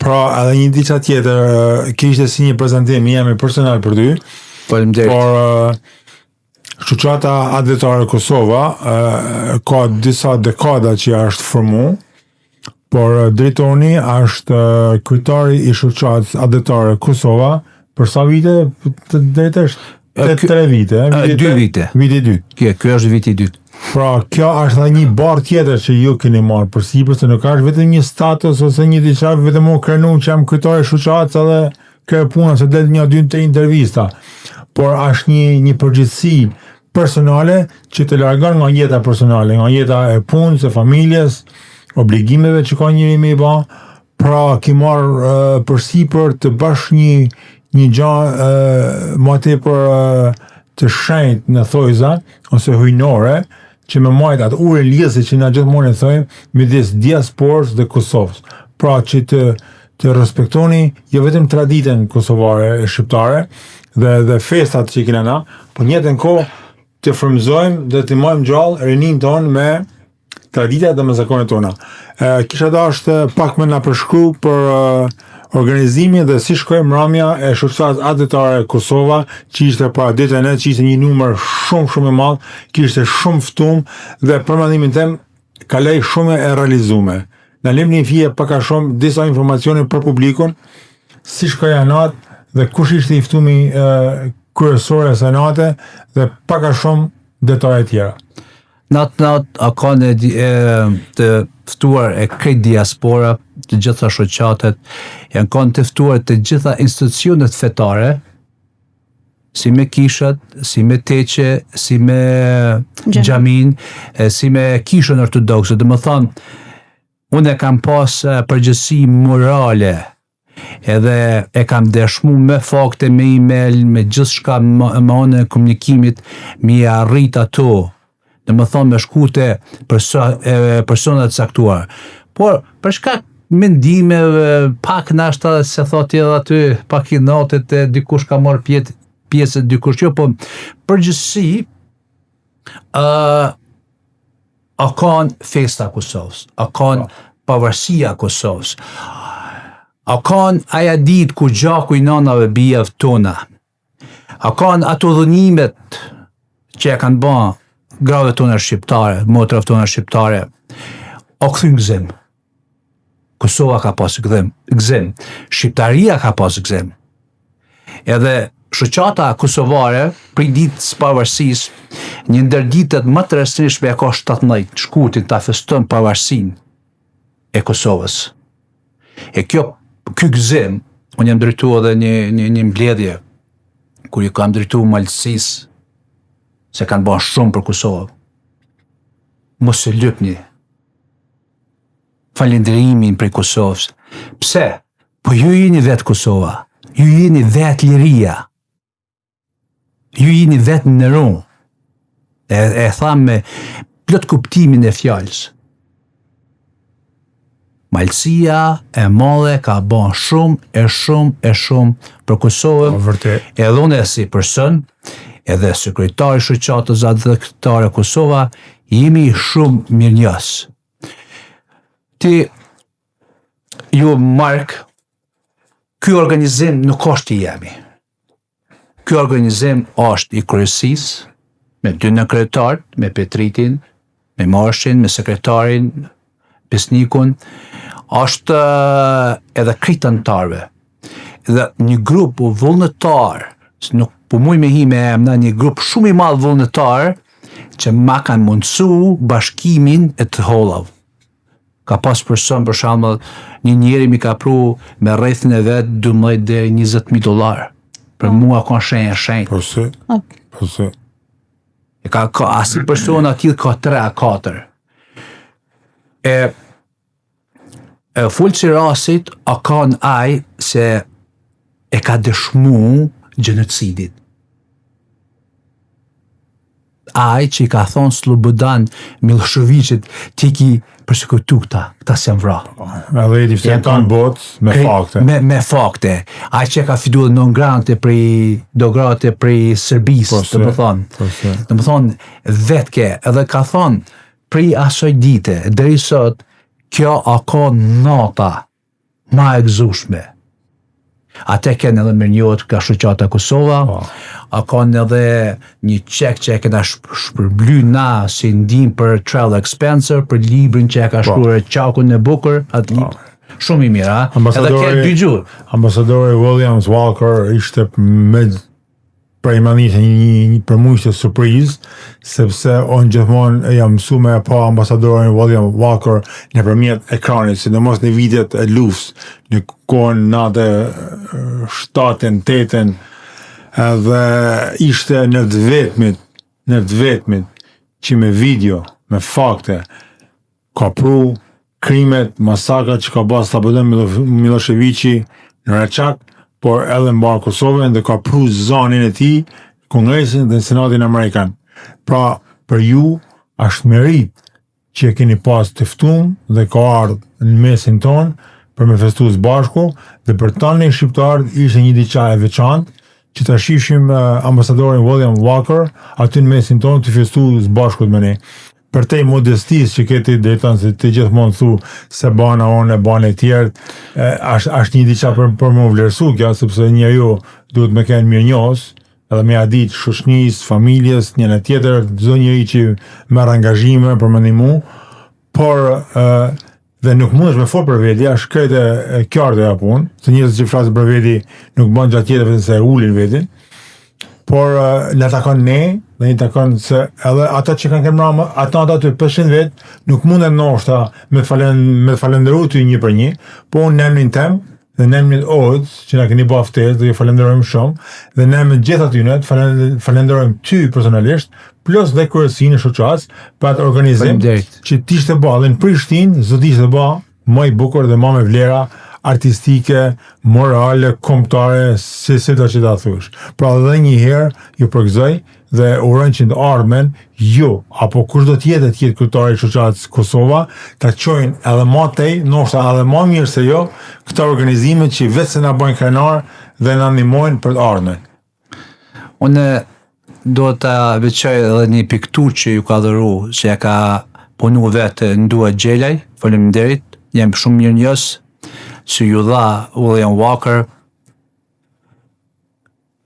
A: Pra edhe një diçka tjetër, kishte si një prezantim jemi personal për ty.
C: Faleminderit.
A: Por shoqata adletare Kosova ka disa dekada që është formu, por drejtoni është kryetari i shoqatës adletare Kosova për sa vite? Drejtësh 3 vite.
C: 2 vite.
A: Viti 2.
C: Kjo është viti 2.
A: Pra, kjo është dhe një barë tjetër që ju keni marrë për sipër, se nuk është vetëm një status ose një diçka vetëm u krenu që jam kryetari i shoqatës edhe kjo puna se del 1-2-3 intervista, por është një përgjithësi personale që të largon nga jeta personale, nga jeta e punës, e familjes, obligimeve që ka njëri me i ba, pra ki marrë përsipër të bash një gjë më tepër të shenjtë në thojza ose hujnore, që me majtë atë ure liesi që na gjithmonë e thojmë midis diasporës dhe Kosovës. Pra që të respektoni jo vetëm traditën kosovare e shqiptare dhe festat që kena na, por në njëjtën kohë të frymëzojmë dhe të marrim gjallë rinin tonë me traditat dhe me zakonet tona. Kisha dashur pak më na përshkru për organizimin dhe si shkoi mramja e shoqatës adletare Kosova, që ishte para ditën që ishte një numër shumë i madh, kishte shumë ftum dhe për mendimin tim kaloi shumë e realizume. Na lëmë një fije pak a shumë disa informacione për publikun, si shkoi natë dhe kush ishte i ftumi kryesor e senate dhe pak a shumë detaje tjera.
C: Natë a kanë të ftuar e krejt diaspora, të gjitha shoqatet, janë kanë të ftuar të gjitha institucionet fetare, si me kishat, si me teqe, si me xhamin, si me kishën ortodokse. Dhe më thonë, unë e kam pas përgjegjësi morale, edhe e kam dëshmu me fakte, me email, me gjithë shka me anë e komunikimit, mi arrit ato, dhe më thonë me shkute personat saktuar. Por, për shkak mendimeve, pak nashta se thot edhe aty, pak i natet e dikush ka marrë pjesë dikush jo, po përgjithësi a kanë festa Kosovës, a kanë pavarësia Kosovës, a kanë aja ditë ku gjaku i nanave bijave tona, a kanë ato dhënimet që e kanë bën grave tona shqiptare, motrave tona shqiptare, o këthyn gëzim. Kosova ka pas gëzim, Shqiptaria ka pas gëzim. Edhe shoqata kosovare, prej ditës pavarësisë, një ndër ditët më të rëndësishme e ka 17 shkurtin ta feston pavarësinë e Kosovës. E ky gëzim, unë jam drejtuar edhe një mbledhje kur i kam drejtuar Malësisë, se kanë bërë shumë për Kosovë. Mos e lypni falënderimin për Kosovës. Pse? Po ju jeni vetë Kosova, ju jeni vetë liria, ju jeni vetë nëron. E tham me plot kuptimin e fjalës. Malësia e madhe ka bën shumë për Kosovën, edhe unë si person, edhe sekretari shoqatës adletare Kosova, jemi shumë mirënjohës. Ti, ju Mark, ky organizim nuk është i jemi. Ky organizim është i kryesisë, me 2 kryetarët, me Petritin, me Marshin, me sekretarin, pesnikun, është edhe krejt anëtarëve. Dhe një grup vullnetar, nuk po muj me hi me emna, një grup shumë i madh vullnetar që ma kanë mundësu bashkimin e të hollav. Ka pas person, për shembull, një njeri mi ka pru me rrethin e vet $12,000 deri $20,000. Për mua ka shenjë.
A: Po se.
C: Ka asi persona tillë ka 3-4. E full që rasit, a ka në aj se e ka dëshmu gjenocidit. Aj që i ka thonë Slobodan Miloševićit, ti ki përsekutu këta se më vra.
A: Edhe i diften kanë botë me fakte.
C: Me fakte. Aj që ka fidu dhe non grante do grate prej Serbisë, të më thonë. Të më thonë, vetke, edhe ka thonë, prej asoj dite, deri sot, kjo a ka nata ma e gëzushme. Ate kënë edhe mirënjohët ka shoqata Kosova, a kanë edhe një qek që e këna shpërbly na si ndim për travel expenser, për librin që e ka shkruar Qakun e Bukur, atë libër. Shumë i mirë, edhe këtë dy gjuhë.
A: Ambasadori Williams Walker ishte prej manite një përmujshtë surprizë, sepse on gjithmonë jam mësu me pa ambasadorin William Walker në përmjet ekranit, sidomos në vitet e luftës, në kohën nate 7-8, edhe ishte në të vetmit që me video, me fakte, ka pru krimet, masakrat që ka bas Slobodan Miloševići në Reçak, por edhe mbar Kosovën dhe ka pru zonin e tij, Kongresin dhe Senatin Amerikan. Pra, për ju është merit që e keni pas të ftum dhe ka ardhë në mesin ton për me festu së bashku, dhe për tani shqiptarët ishte një diçka e veçantë që të shifshim ambasadorin William Walker aty në mesin ton të festu së bashku me ne. Për te modestis që këti detan se të gjithmonë thu se bana onë e bana e tjerë, është një diqa për më vlerësu kja, sepse një ju duhet me kënë mirë njohës, edhe me adit shoshnis, familjes, njën e tjetër, zdo njëri që merë angazhime për më një mu, por dhe nuk mund është me fort për veti, është krejt e kjartë e apun, se njësë që frasë për veti nuk bënë gjatë tjetër vetën se e ullin vetin, por në takon ne, dhe një takon se edhe ata që kanë këmra, ata të 500 vetë, nuk mund e nështë me falenderu të një për një, po unë nëmnin tem, dhe nëmnin odës, që na keni ba ftesë, dhe ju falenderojmë shumë, dhe nëmnin gjithë atynet, falenderojmë ty personalisht, plus dhe kërësi në shoqas, për atë organizim, që tishtë ba, dhe në Prishtinë, zë tishtë ba, më i bukur dhe më me vlera, artistike, morale, kombëtare, se ta që ta thush. Pra dhe një herë ju përgëzoj dhe urojnë që në ardhmen ju, apo kush do tjetë kryetari i shoqatës Kosova, ta qojnë edhe ma tej, ndoshta edhe ma mirë se jo, këta organizime që vetë se na bëjnë krenar dhe na ndihmojnë për të ardhmen.
C: Unë do të veçoj edhe një piktur që ju ka dhëru, që ja ka punu vetë Ndua Gjelaj, faleminderit, jam shumë mirë njës, që ju dha William Walker.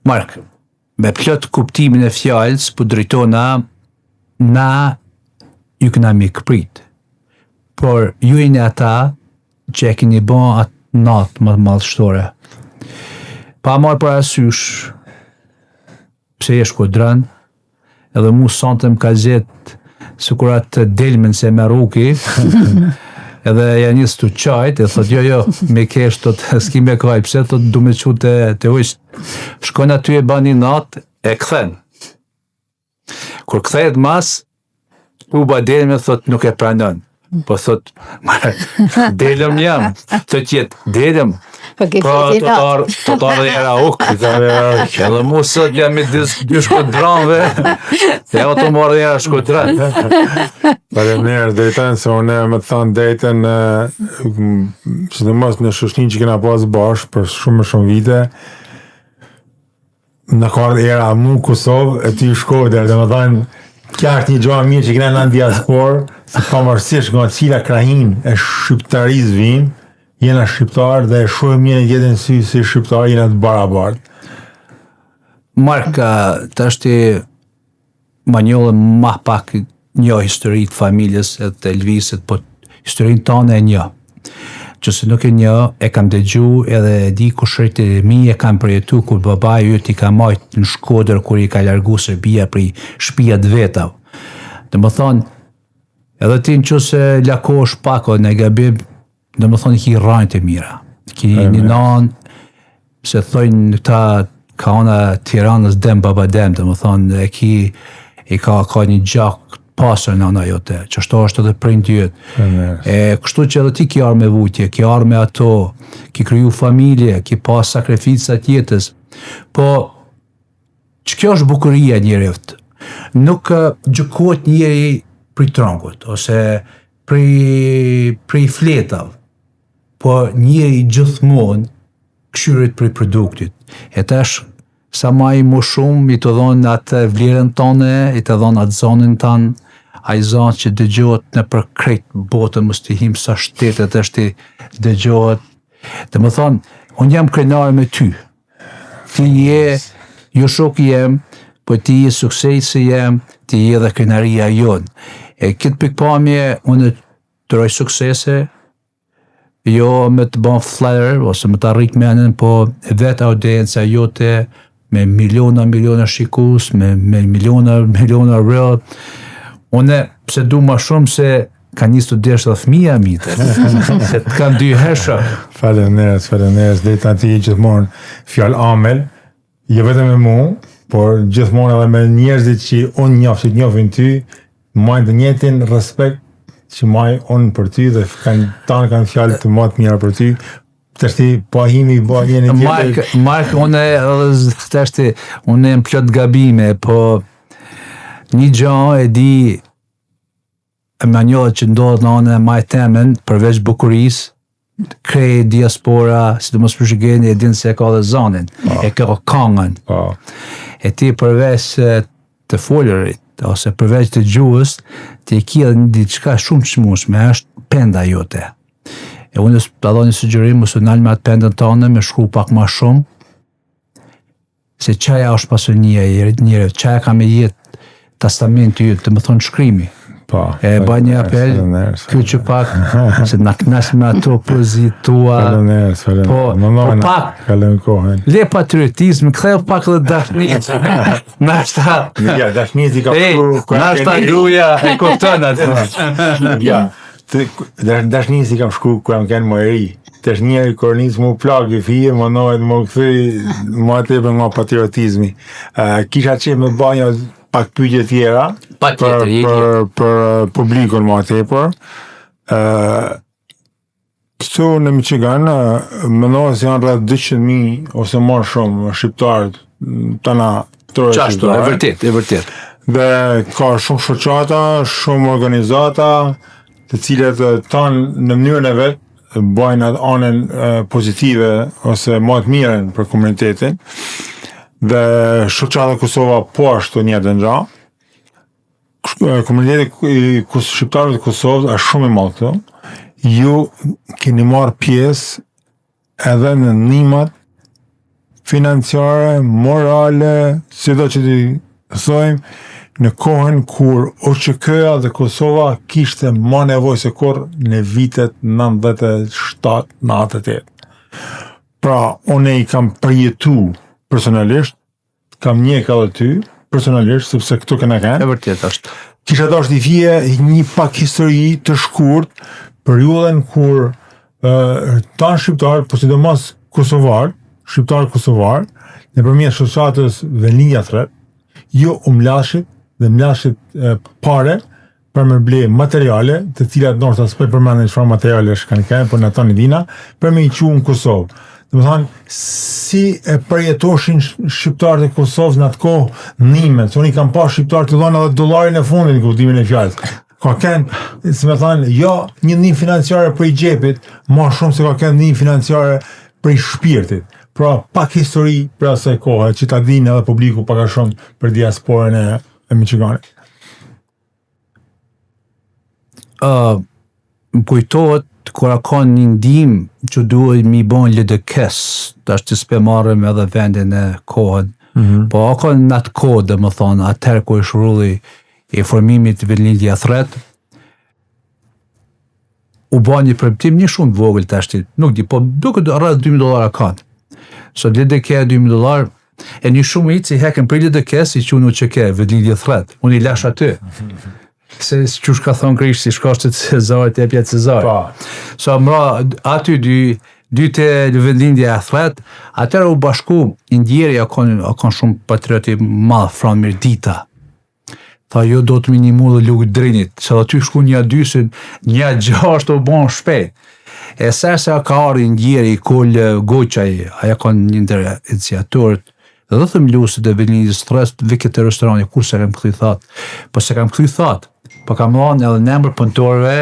C: Mark, me plot kuptimin e fjallës, po drejtona, na ju këna mi këprit. Por ju e një ata që e keni bon atë natë më madhështore. Pa marë për asysh, pse e shkodran, edhe mu santëm ka zetë së kurat të delmen se me ruki, edhe janë njësë të qajt, e thot, jo, me kesh, thot, s'ki me kaj, pse, thot, du me që të ujtë. Shkojnë aty e ba një natë, e këthen. Kur këthet mas, u ba delme, thot, nuk e pranon. Po thot, delëm jam, thot jetë, delëm. Po të tarë dhe era ukë, edhe mu sot jam me dy shkodranve, e o të marrë dhe era shkodran.
A: Faleminderit Dejten, se unë me të thanë Dejten, që të mos në shoshnin që kena pas bashkë për shumë vite, në kardë era mu Kosovë, e ty Shkodër, dhe me thanë, kja është një gjoha mirë që kena në diasporë, se ka mërësisht nga cila krahin e shqiptaris vinë, jena shqiptar dhe shumë mirë në jetën si shqiptar jena të barabartë.
C: Mark, të është ma njollë ma pak një histori të familjes e të Elvisit, po historinë tonë e një. Që se nuk e një, e kam dëgju edhe e di kushërit e mi e kam përjetu kur baba yt i ka majt në Shkodër kur i ka largu Serbia për shtëpia të veta. Dhe më thonë, edhe ti në që se lakosh pako në gabim, dhe më thonë ki rajnë të mira. Ki një nanë, se thojnë ta ka ona Tiranës dem baba dem, dhe më thonë, i ka një gjak pasër në ana jote, që ashtu është edhe prind jëtë. Kështu që edhe ti ki arë me vujtje, ki arë me ato, ki kryu familje, ki pas sakrificat jetës. Po, që kjo është bukuria njerëft? Nuk gjëkohet njeri prej trangut, ose prej fletav, po njeri gjithmonë këshyrit prej produktit. E tash, sa ma i më shumë, i të dhonë atë vlerën tonë, i të dhonë atë zonën tonë, a i zonë që dëgjohet në për krejt botën, mës të him sa shtetet është i dëgjohet. Dhe më thonë, unë jam krenare me ty. Ti je, jo shok jem, po ti je suksesi jem, ti je dhe krenaria jonë. E këtë pikpamje, unë të roj suksese, jo me të bon flatter, ose me të arrik menën, po vetë audienca jote, me miliona shikus, me miliona real. Une, pse du ma shumë se ka një studesht dhe fëmija mite, se të kam dy hesha.
A: Faleminderit, dhe të ati gjithmonë fjallë amel, jo vetëm me mu, por gjithmonë edhe me njerëzit që unë njofë, që njofin ty, majnë të njëtin respekt që majnë unë për ty dhe tanë kanë fjallë të matë mira për ty. Tështi, po himi, po njeni tjetër.
C: Mark, unë e më plot gabime, po një gjë e di e manjohet që ndodhët në anë e majtemen, përveç bukuris, krej diaspora, si të mos përshigeni, e dinë se e ka dhe zonin, e ka kangën. E ti përveç të folërit, ose përveç të gjuhës, ti e kia dhe një diçka shumë çmueshme, është penda jote. E unë të adho një sugjerim, mësë nalë me atë pendën tonë, me shkru pak ma shumë, se qaja është pasonia e njëre, qaja ka me jetë testamentu jëtë, të më thonë shkrimi. E ba një apel, kjo që pak, se në knasë me ato pozit tua, po pak, le patriotizm, këthej pak dhe dashnit, nashta,
A: dashnit i ka shkru,
C: nashta gruja e koptënat.
A: Dashnit i kam shkru kërë më kënë më eri, të është njëri kërnis më plagë i fije, më nojët më këthy, më atëve nga patriotizmi. Kisha që me banjo pak pyetje tjera për publikun më atëpër. Këtu në Michigan, mënohet se janë rreth 200.000 ose më shumë shqiptarët tana tërë shqiptarë.
C: E vërtet.
A: Dhe ka shumë shoqata, shumë organizata, të cilat tanë në mënyrën e vetë bajnë atë anën pozitive ose më të mirën për komunitetin. Dhe shoqata Kosova po ashtu një të ndra. Komuniteti i shqiptarëve të Kosovës është shumë i madh këtu. Ju keni marrë pjesë edhe në ndihmat financiare, morale, sido që ti thojmë, në kohën kur OÇK-ja dhe Kosova kishte më nevojë se kur në vitet 97-98. Pra, unë i kam përjetu personalisht, kam njeh edhe ty personalisht, sepse këtu kena kanë.
C: E vërtet është.
A: Kisha dashur të vije një pak histori të shkurt periudhën kur tanë shqiptarë, po sidomos shqiptarë kosovar, nëpërmjet shoqatës Velinja Thret, ju mbledhshit dhe mbledhshit pare për me ble materiale, të cilat ndoshta s'po përmenden çfarë materiale kanë, por në tani dina, për me i qu në Kosovë. Dhe më thanë, si e përjetoshin shqiptarët e Kosovës në atë kohë ndihmet, se unë i kam pa shqiptarë të dhonë edhe dollarin e fundit në kuptimin e fjalës. Ka kënë, si me thanë, jo një ndihmë financiare për i gjepit, ma shumë se ka kënë ndihmë financiare për i shpirtit. Pra, pak histori për asaj kohë, që ta dinë edhe publiku pak a shumë për diasporën e Michiganit.
C: Më kujtohet kura ka një ndihmë që duhet mi bon LDK-s, tash të s'pe marrëm edhe vendin e kohën, po ka në atë kohë, dhe më thonë, atëherë ku është rulli i formimit Velinja Thret, u ba një premtim një shumë të vogël tashti, nuk di, po duket rreth $2,000 kanë. So lidhje ke $2,000 e një shumë i që heken për lidhje ke si që unë që ke, vëdlidhje thret, unë i lash aty. Se qësh ka thonë Krishti, si shkashtë të Cezarit, e pja të Cezarit. So mra aty dy të vendindje e thret, atëra u bashku, indjeri kanë shumë patrioti madh, Fran Mirdita. Tha, jo do të minimu dhe lukë drinit, se dhe ty shku një dy, se një 6 u bon shpejt. E se ka arë ndjeri i Kol Goqaj, aja kanë një ndër iniciatorët, dhe thëmë lusë dhe vendindjes stres, vike të restorani, kur se kam këthy thatë. Po se kam këthy thatë, po kam dhanë edhe nëmër pëntorëve,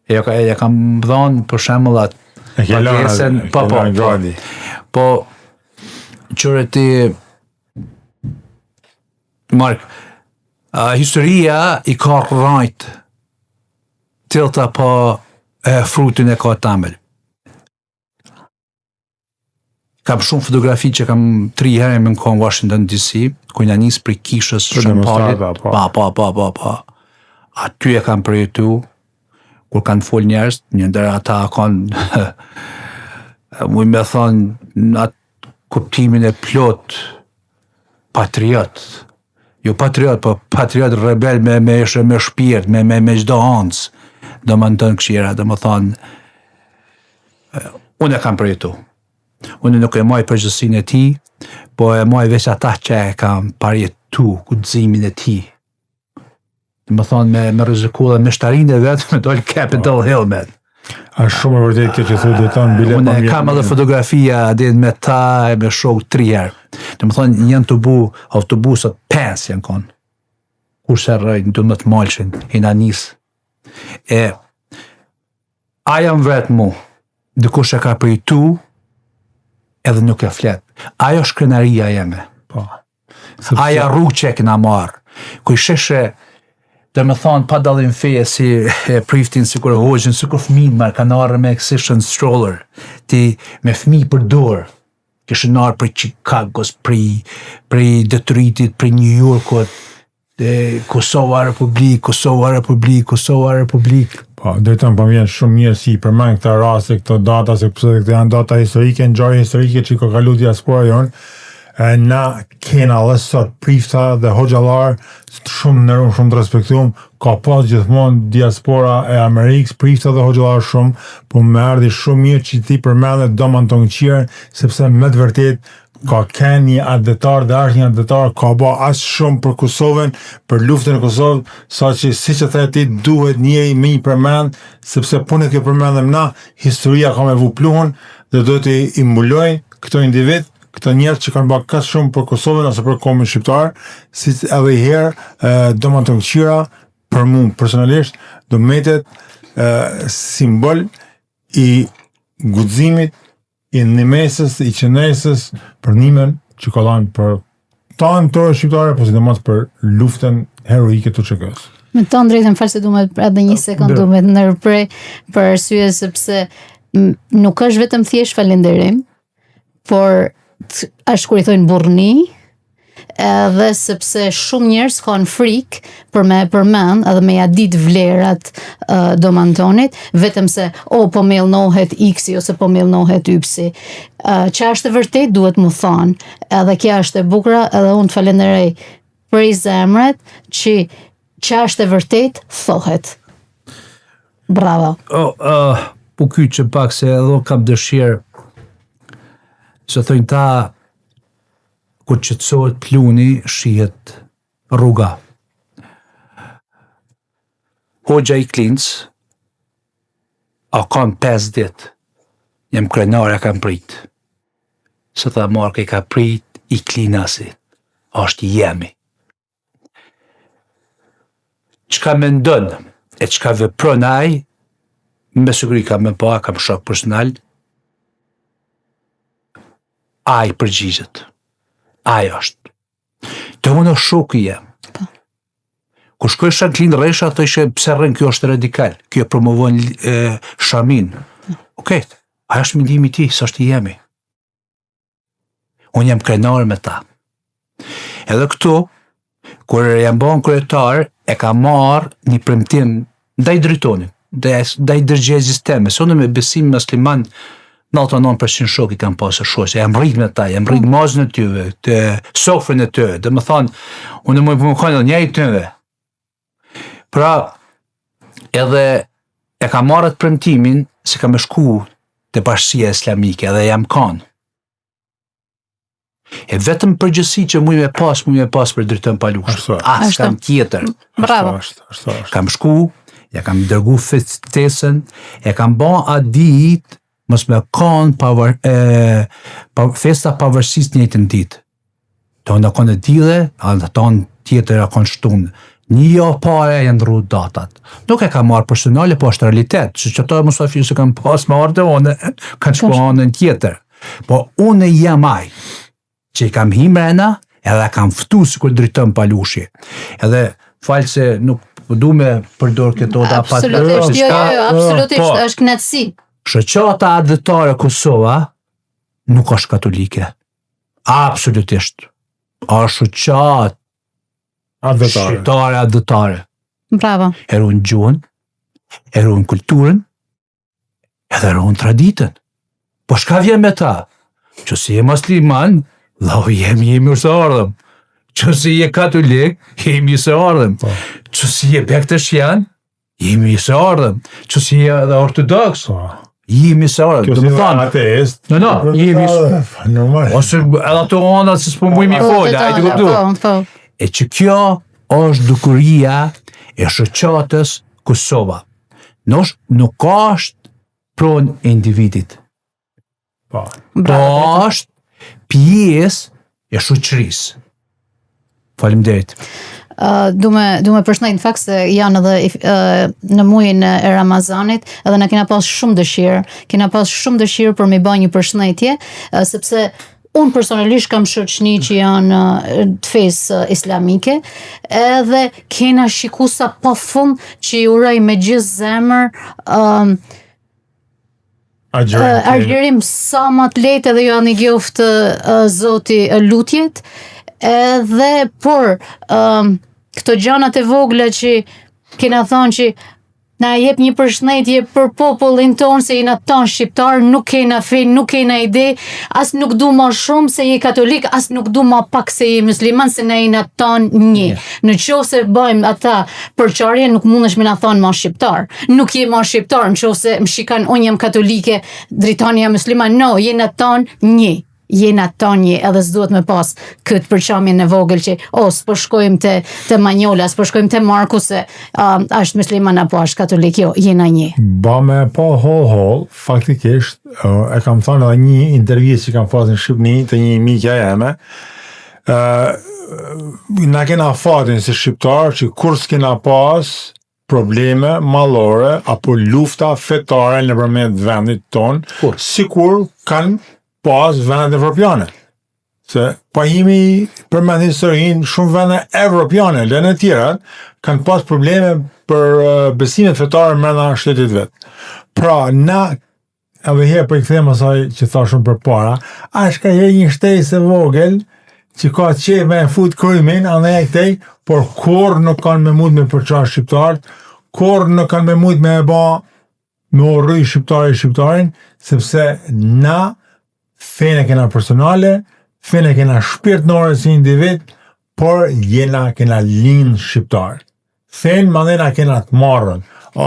C: e kam dhanë për shemëllat, po, qërë ti, Mark, historia i ka rajt tilta po frutin e ka tamel. Kam shumë fotografi që kam 3 herë me në kohë në Washington DC, ku një njësë për kishës Shëmpalit. Pa. Aty e kam përjetu, kur kanë fol njerës, një ndër ata kanë, mu me thonë, në atë kuptimin e plot patriot. Jo patriot, po patriot rebel me shpirt, me gjdo hancë. Do më në këshira, do më thonë, unë e kam përjetu. Unë nuk e maj përgjësin e ti, po e maj veç ata që e kam përjetu, kudzimin e ti. Do më thonë, me rëziku dhe me shtarin e vetë, me dojnë Capitol Hill me.
A: A shumë e vërdet kjo që thu dhe tonë bilet
C: unë e kam edhe fotografia adin me ta e me shok 3 herë. Do më thonë, janë të bu autobusat 5 janë konë. Kurse rëjnë, du më të malshin, hina nisë. E aja më vetë mu, dikush e ka përjitu, edhe nuk e flet. Ajo shkrenaria jeme. Aja rrugë që e këna marë. Kuj sheshe, dhe me thonë, pa dalim feje si priftin, si kur hoqën, si kur fëmin marë, ka narë me excision stroller, ti me fëmi për dorë, kështë narë për Chicagos, për Detroitit, për New Yorkot, Kosova Republik.
A: Po, drejton po vjen shumë mirë si përmend këta raste, këto data, se pse këto janë data historike, ngjarje historike që ka kaluar diaspora jon. Na kena dhe sot prifta dhe hoxhallar shumë nërun, shumë të respektuam, ka pas gjithmonë diaspora e Amerikës, prifta dhe hoxhallar shumë, po më erdhi shumë mirë që ti përmendet Doman Tongqiren, sepse me të vërtet ka kënë një adetar dhe është një adetar, ka ba asë shumë për Kosovën, për luftën e Kosovë, sa që si që the ti duhet njëri me një përmend, sepse punë kjo përmendem na, historia ka me vupluhën dhe do të i mbulojnë këto individ, këto njerëz që kanë bërë kaq shumë për Kosovën ose për kombin shqiptar, si edhe i herë Doman Tongqira për mua personalisht do metet simbol i guximit, i Nimesës, i Qenesës, për nimen që ka dhënë për tanë të shqiptare, po sidomos për luftën heroike të QK-s.
B: Me të drejtën falë se du me edhe një sekund du me të nërprej për arsye sepse nuk është vetëm thjesht falënderim, por është kur i thojnë burrni, edhe sepse shumë njerëz kanë frikë për me përmend edhe me ja ditë vlerat Domantonit, vetëm se po mellnohet X-i ose po mellnohet Y-si. Që është e vërtet duhet mu thonë, edhe kja është e bukra, edhe unë të falenderoj prej zemret që është e vërtet thohet. Bravo.
C: Po ky që pak se edhe kam dëshirë se thojnë ta kur qëtësohet pluni, shihet rruga. Hoxha i Klinc, a kam 5 dit, jem krenar e kam prit. Se tha Mark i ka prit i Klinasit, është jemi. Qka me ndonë, e qka vepron aj, me siguri ka me pa, kam shok personal, aj përgjigjet. Ajo është. Të unë shoku jem. Kur shkoj Shanklin Resha, të ishe pse rrën kjo është radikal, kjo promovon shamin. Okej, ajo është mendimi ti, së është i jemi. Unë jam krenar me ta. Edhe këtu, kur jam bon kryetar, e ka marrë një premtim ndaj drejtonit. dhe i dërgjezis teme. Se unë me besim musliman 99% shok i kam pasë shosë, jam rrit me ta, jam rrit mazën e tyve, të sofrën e tyve, dhe më thonë, unë më kanë një i tyve. Pra, edhe e kam marrët premtimin se kam shku të Bashkia Islamike, edhe jam kanë. E vetëm përgjësi që mu me pas për drejtën Palush. As kam tjetër.
B: Bravo.
C: Kam shku, ja kam dërgu ftesën, e kam ba atë ditë mos me kanë festa pavarësisë njëjtën ditë. Tonë kanë dile, anë tonë tjetër e kanë shtunë. Një javë pare janë ndru datat. Nuk e kam marrë personale, po është realitet. Që që to e musafirë se kam pas me ardhe, one kanë shku anën tjetër. Po unë jam aj, që i kam himrena, edhe kam ftu si kur drejtëm Palushi. Edhe falë se nuk du me përdor këto da pat.
B: Absolutisht, është knetësi.
C: Shoqata adhëtare Kosova nuk është katolike. Absolutisht. është shoqat adhëtare.
B: Bravo.
C: E ruan gjuhën, e ruan kulturën, edhe ruan traditën. Po shka vjen me ta? Që si je musliman, lau jemi së ardhëm. Që si je katolik, jemi së ardhëm. Që si je bektashian, jemi së ardhëm. Që si je edhe ortodoks, jemi së ardhëm.
A: Kjo si ateist.
C: Jemi së ose edhe ato ona se s'po mujmi fola, e të kuptu. E që kjo është dukuria e shoqatës Kosova. Nuk është pronë e individit. Po është pjesë e shoqërisë. Faleminderit.
B: Du me përshëndet në fakt se janë edhe në muajin e Ramazanit edhe na kena pas shumë dëshirë për me bërë një përshëndetje, sepse unë personalisht kam shoqni që janë të fesë islamike, edhe kena shikusa pa fund që i uroj me gjithë zemër agjerim sa më të lehtë edhe jo anë gjoftë Zoti lutjet, edhe por këto gjanat e vogla që kena thonë që na jep një përshëndetje për popullin tonë se jena tonë shqiptar, nuk kena fe, nuk kena ide, as nuk du ma shumë se je katolik, as nuk du ma pak se je musliman, se na jena tonë një. Në qoftë se bëjmë ata përqarje, nuk mundesh me na thonë ma shqiptar. Nuk je ma shqiptar, në qoftë se më shikan unë jam katolike, dritani jam musliman, no, jena tonë një. Jena tonje edhe s'duhet me pas këtë përqamjen e vogël që s'po shkojmë të Manjola, s'po shkojmë të Marku se është musliman apo është katolik, jo, jena një.
A: Ba me Paul Hall, faktikisht, e kam thënë edhe një intervjist që kam pas në Shqipni të një mikja jeme, na kena fatin si shqiptar që kur s'kena pas probleme mallore apo lufta fetare në përmet vendit ton, sikur kanë pas vendet evropiane. Se pa jemi përmend historinë, shumë vende evropiane, lënë e tjerat, kanë pas probleme për besimet fetare mbrenda shtetit vet. Pra, na, edhe herë për i kthem asaj që thashëm përpara, është ka një shtesë e vogël që ka qef me fut krymin, andaj e këtej, por kur nuk kanë me mujt me përçar shqiptarët, kur nuk kanë me mujt me e ba me urry shqiptarin, sepse na fene kena personale, fene kena shpirtnore si individ, por jena kena lind shqiptar. Fene mandena kena të marrën.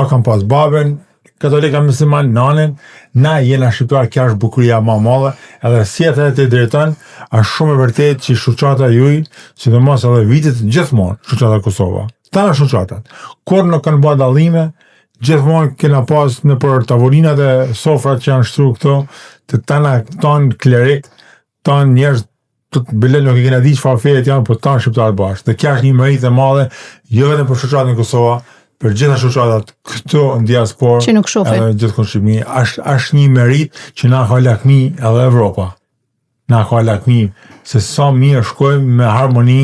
A: Kam pas babën, katolika musliman, nanin, na jena shqiptar, kja është bukuria ma madhe, edhe si atë të drejton, është shumë e vërtet që shoqata juj, sidomos edhe vitit gjithmonë, shoqata Kosova. Tana shoqatat. Kur nuk kanë bërë dallime, gjithmonë kena pas në për tavolinat e sofrat që janë shtru këto, të tana tonë klerik, tonë njerëz të bële nuk e kena di çfarë fejet janë, por tonë shqiptarë bashkë. Dhe kjo është një merit e madhe, jo vetëm për shoqatën e Kosova, për gjitha shoqatat këtu në diasporë,
B: që nuk shohin.
A: Edhe gjithkund Shqipëni, është një merit që na ka lakmi edhe Evropa. Na ka lakmi se sa mirë shkojmë me harmoni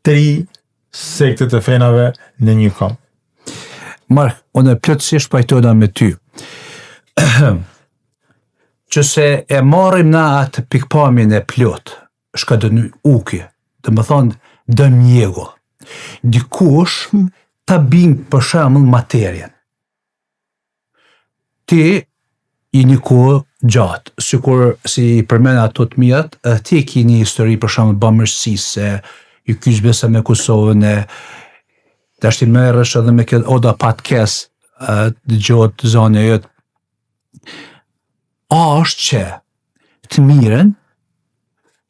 A: 3 sektet e fenave në një kom.
C: Mark, unë plotësisht pajtona me ty. Që se e marrim na atë pikpamjen e plot, shka dënë uki, dhe më thonë dën njego. Dikush ta bing për shembull materien. ti i një kohë gjatë, sikur si përmend ato të mijat, ti ke një histori për shembull bamirësisë se i kyç besa me Kosovën e tash ti merresh edhe me këtë Oda podcast dëgjohet zonë jot. A është që të mirën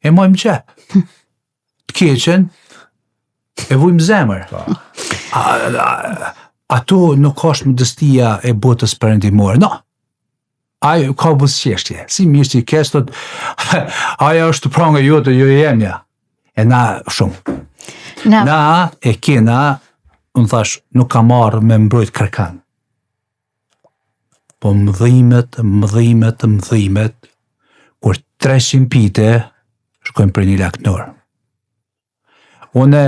C: e mojmë gjep, të keqen e vujmë zemër. Ato nuk është modestia e botës perëndimore, no. Ajo ka buzëqeshtje, si mirë që i kesh, thot, aja është pranga jote, jo e jemja. E na shumë. Na e kena, unë thash, nuk ka marrë me mbrojt kërkan. Po mëdhimet, kur 300 pite, shkojmë për një laknor. Une,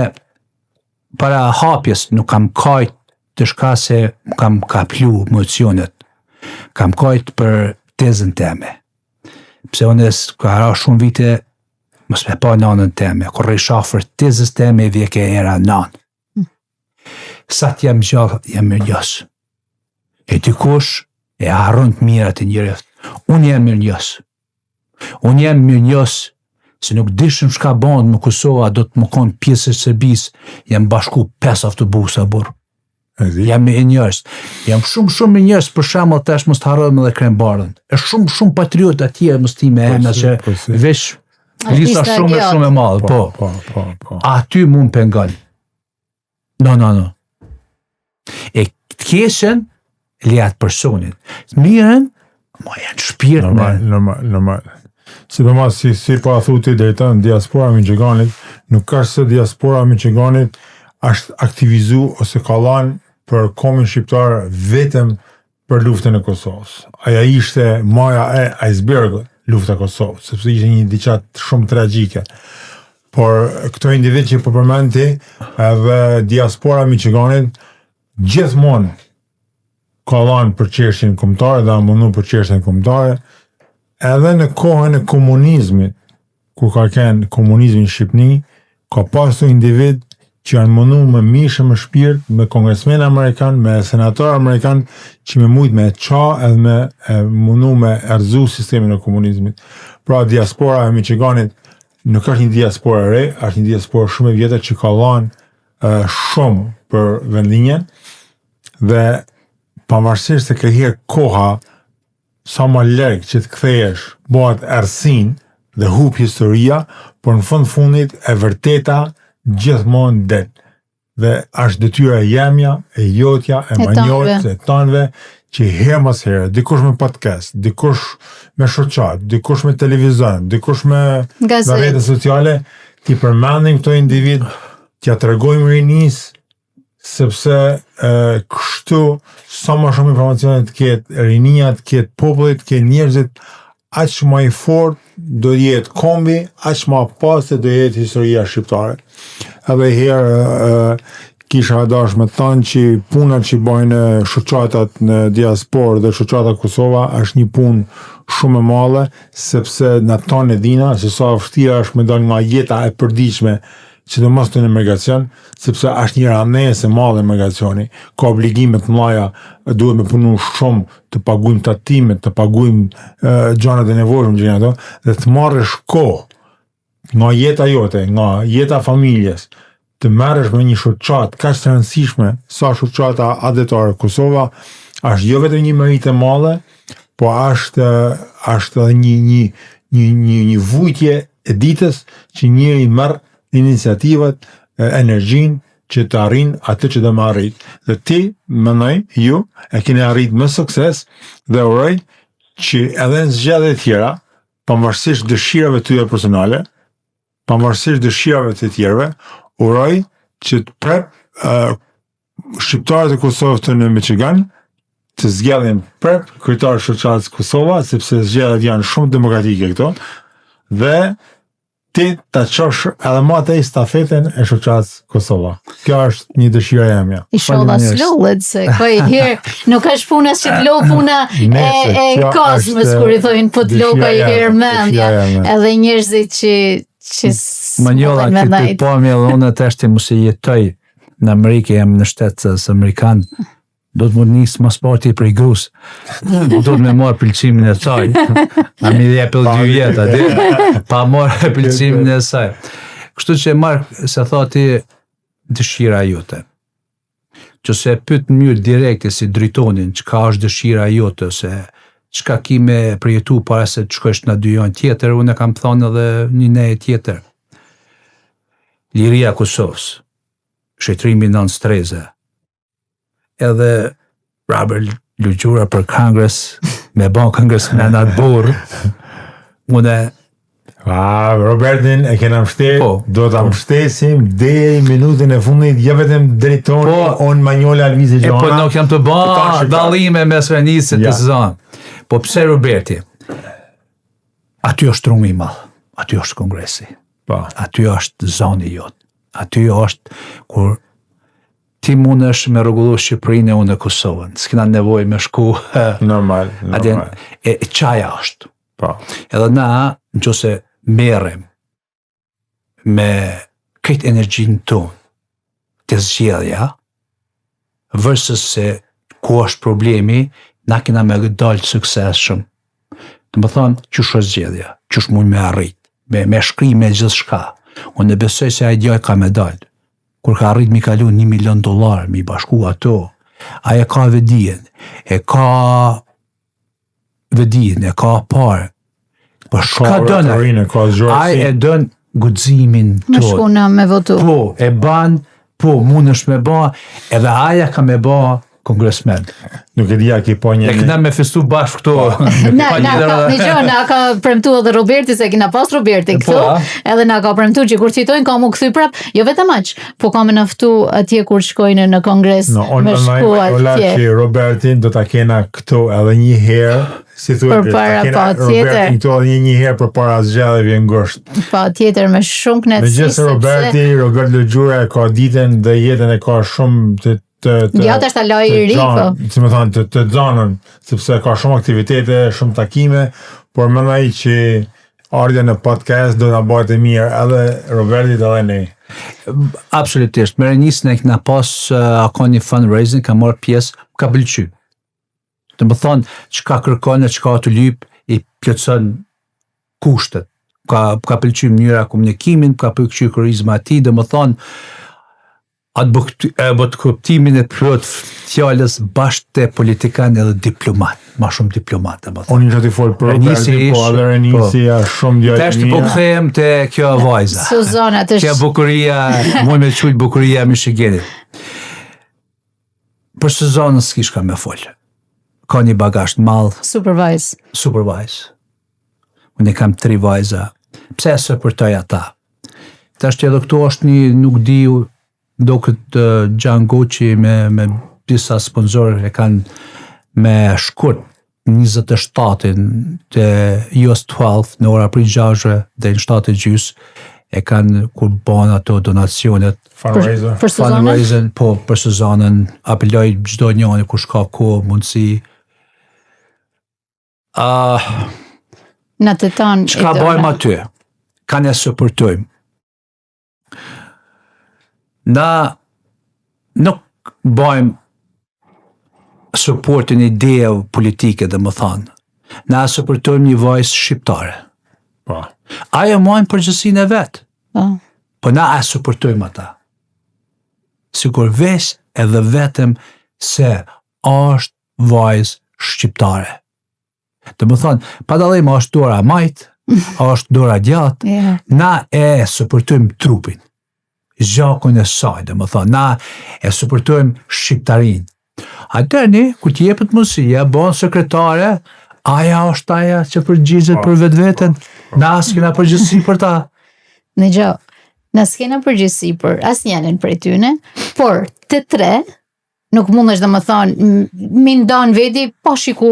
C: para hapjes, nuk kam kajt të shka se kam kaplu emocionet. Kam kajt për tezën teme. Pse unë ka ra shumë vite, mos me pa nanën teme. Kur rrej shafër tezës teme, vjeke era nanë. Sa të jam gjallë, jam mirënjohës. E dikush e harron të mirat e njerëz. Unë jam mirënjohës. Unë jam mirënjohës se nuk dishëm shka bandë me Kosova do të më konë pjesë e Serbisë, jam bashku 5 autobusa burë. Jam me njerëz. Jam shumë me njerëz për shembull tash mos të harrojmë edhe Krembarën. Është shumë patriot atje mos ti me emra që veç lista shumë e madhe. Po. Aty mund pengon. No. E të keqen liat personit. Mirën, ma janë shpirt
A: normal. Sidomos si po a thuti drejta në diaspora Michiganit, nuk ka se diaspora Michiganit është aktivizu ose ka lanë për komin shqiptar vetëm për luftën e Kosovës. Aja ishte maja e icebergut, lufta e Kosovës, sepse ishte një diçka shumë tragjike. Por këto individ që po përmendi, edhe diaspora Michiganit gjithmonë ka lanë për çështjen kombëtare dhe mundu për çështjen kombëtare, edhe në kohën e komunizmit, kur ka qenë komunizmi në Shqipni, ka pasur individ që janë mundu me mishë me shpirt, me kongresmen amerikan, me senator amerikan, që me mujt me qa edhe me mundu me erzu sistemin e komunizmit. Pra diaspora e Michiganit nuk është një diaspora re, është një diaspora shumë e vjetër që ka lanë shumë për vendinjen, dhe pavarësisht se ka herë koha sa më lërg që të kthehesh, bëhet errësin dhe hub historia, por në fundit e vërteta gjithmonë del. Dhe është detyra e jemja, e jotja, e manjorës, e tanëve, që herë mas herë, dikush me podcast, dikush me shoqat, dikush me televizon, dikush me rrjete sociale, ti përmendim këto individ, t'ja tregojmë rinis, sepse kështu sa më shumë informacione të ketë rinia, të ketë popullit, të ketë njerëzit, aq më i fort do jetë kombi, aq më pastë do jetë historia shqiptare. Edhe herë kisha dash me thënë që punat që bajnë shoqatat në diasporë dhe shoqata Kosova është një punë shumë e madhe, sepse na tonë dina se sa vështirë është me dalë nga jeta e përditshme, sidomos në emigracion, sepse është një ranesë e madhe emigracioni, ka obligime të mëdha, duhet me punu shumë, të paguajmë tatimet, të paguajmë gjanat e nevojshme që janë ato, dhe të marrësh kohë nga jeta jote, nga jeta familjes, të merresh me një shoqat kaq të rëndësishme sa shoqata adetare Kosova, është jo vetëm një merit e madhe, po është edhe një vujtje e ditës që njëri merr iniciativat, energjin që të arrin atë që dhe më arrit. Dhe ti, mënoj, ju, e keni arrit me sukses dhe uroj që edhe në zgjedhjet tjera, pavarësisht dëshirave tuaja personale, pavarësisht dëshirave të tjerëve, uroj që të prep shqiptarët e Kosovës të në Michigan të zgjedhin prep kryetar shoqatës Kosova, sepse zgjedhjet janë shumë demokratike këto, dhe ti ta çosh edhe më atë stafetën e shoqatës Kosova. Kjo është një dëshira jemja.
B: Inshallah slullet se ka i herë, nuk është puna që të lo puna e kozmës, kur i thojnë po të lo ka i herë mendja, edhe njerëzit që
C: Manjolla që ti po me unë të eshte mos e jetoj në Amerikë, jam në shtetës amerikan, do të më nisë mas parti prej grus. Do të me marë pëlqimin e saj. A mi dhe për 2 vjetë, pa marë pëlqimin e saj. Kështu që marë, se tha ti, dëshira jote. Që se pyt në mënyrë direkte si dritonin, që ka është dëshira jote, se që ka ki me përjetu para se të shkojsh në 2 janë tjetër, unë e kam thonë edhe një neje tjetër. Liria Kosovës, shëtrimi nën streze, edhe Robert lugjura për Kongres, me ban kongresmen atë borë, unë
A: Robertin e kena mbështet, do ta mbështesim deri minutin e fundit, jo vetëm drejtori, on Manjola Alvisi Gjona.
C: Po nuk jam të bën dallime mes Venisit të sezon. Po pse Roberti? Aty është trumi i madh, aty është kongresi.
A: Po.
C: Aty është zoni jot. Aty është kur ti mundesh me rregullu Shqipërinë e unë Kosovën. S'kena nevojë me shku.
A: Normal.
C: E çaja është.
A: Po.
C: Edhe na, nëse merrem me këtë energjinë tonë të zgjedhja, versus se ku është problemi, na kena me dalë suksesshëm. Të më thonë, qysh është zgjedhja, qysh mund me arrit, me shkrim me gjithë shka. Unë e besoj se ai djaj ka me dalë. Kur ka arrit mi kalu $1 milion, mi bashku ato, ai e ka vedijen, e ka parë, po shka dënë, ai e dënë guximin
B: të. Më shkuna me votu.
C: Po, e ban, po, mund është me ba, edhe aja ka me ba kongresmen.
A: Nuk e dija ki po një...
C: E këna me festu bashkë këto.
B: Na ka premtu edhe Roberti, se kina pas Roberti këtu, edhe na ka premtu që kur citojnë ka mu këthy prap, jo vetëm aq, po ka me naftu atje kur shkojnë në kongres me shku atje.
A: Që Robertin do ta kena këtu edhe një herë, si thuaj, ta kena Robertin këtu edhe një herë për para zgjedhjeve ngushtë.
B: Pa tjetër me shumë knetësi.
A: Megjithëse Robert Lugjura e ka ditën dhe jetën e ka shumë
B: gjatë është aloj i ri, po.
A: Si më thonë, të zonën, sepse ka shumë aktivitete, shumë takime, por mendoj që ardha në podcast do na bëhet e mirë edhe Robertit edhe ne.
C: Absolutisht. Me Renisën e këna pas ka një fundraising, ka marrë pjesë, ka pëlqy. Të më thonë, që ka kërkon e që ka të lyp, i plotson kushtet. Ka pëlqy mënyra komunikimin, ka pëlqy kurizma ati, dhe më thonë, atë bëtë kuptimin e plot fjallës bashkë të politikan edhe diplomat, ma shumë diplomat.
A: Unë që t'i folë për Roberti, po edhe Renisi a shumë djojtë
C: mija. Teshtë po këthejmë të kjo vajza.
B: Suzana, të
C: kjo bukuria, mund me qujtë bukuria Michiganit. Për Suzanën s'kish ka me folë. Ka një bagasht malë. Supervise. Unë e kam 3 vajza. Pse e së përtoj ata? Teshtë edhe këto është një nuk diju do këtë Gjan Goqi me disa sponsorë e kanë me shkurt 27-in të US 12 në ora për 6 dhe në 7:30 e kanë kur banë ato donacionet
B: fundraiser,
C: po për sezonën apeloj çdo njëri kur shka kohë mundësi
B: në të tonë
C: çka bëjmë aty kanë e supportojmë. Na nuk bëjmë supportin ideje politike dhe më thanë. Na supportojmë një vajzë shqiptare. Ajo mojnë përgjësin e vetë. Po na a supportojmë ata. Sigur vesh edhe vetëm se është vajzë shqiptare. Dhe më thanë, pa dalim është dora majtë, është dora gjatë, na e supportojmë trupin. Zhakun e saj, dhe më thonë, na e supportojmë shqiptarin. Atërni, ku t'jepët mësia, bon sekretare, aja është aja që përgjigjet për vetë vetën, na s'kena përgjithsi për ta.
B: Në gjo, na s'kena përgjithsi për as njenën për e tyne, por të 3, nuk mund është dhe më thonë, mi ndonë vedi pa shiku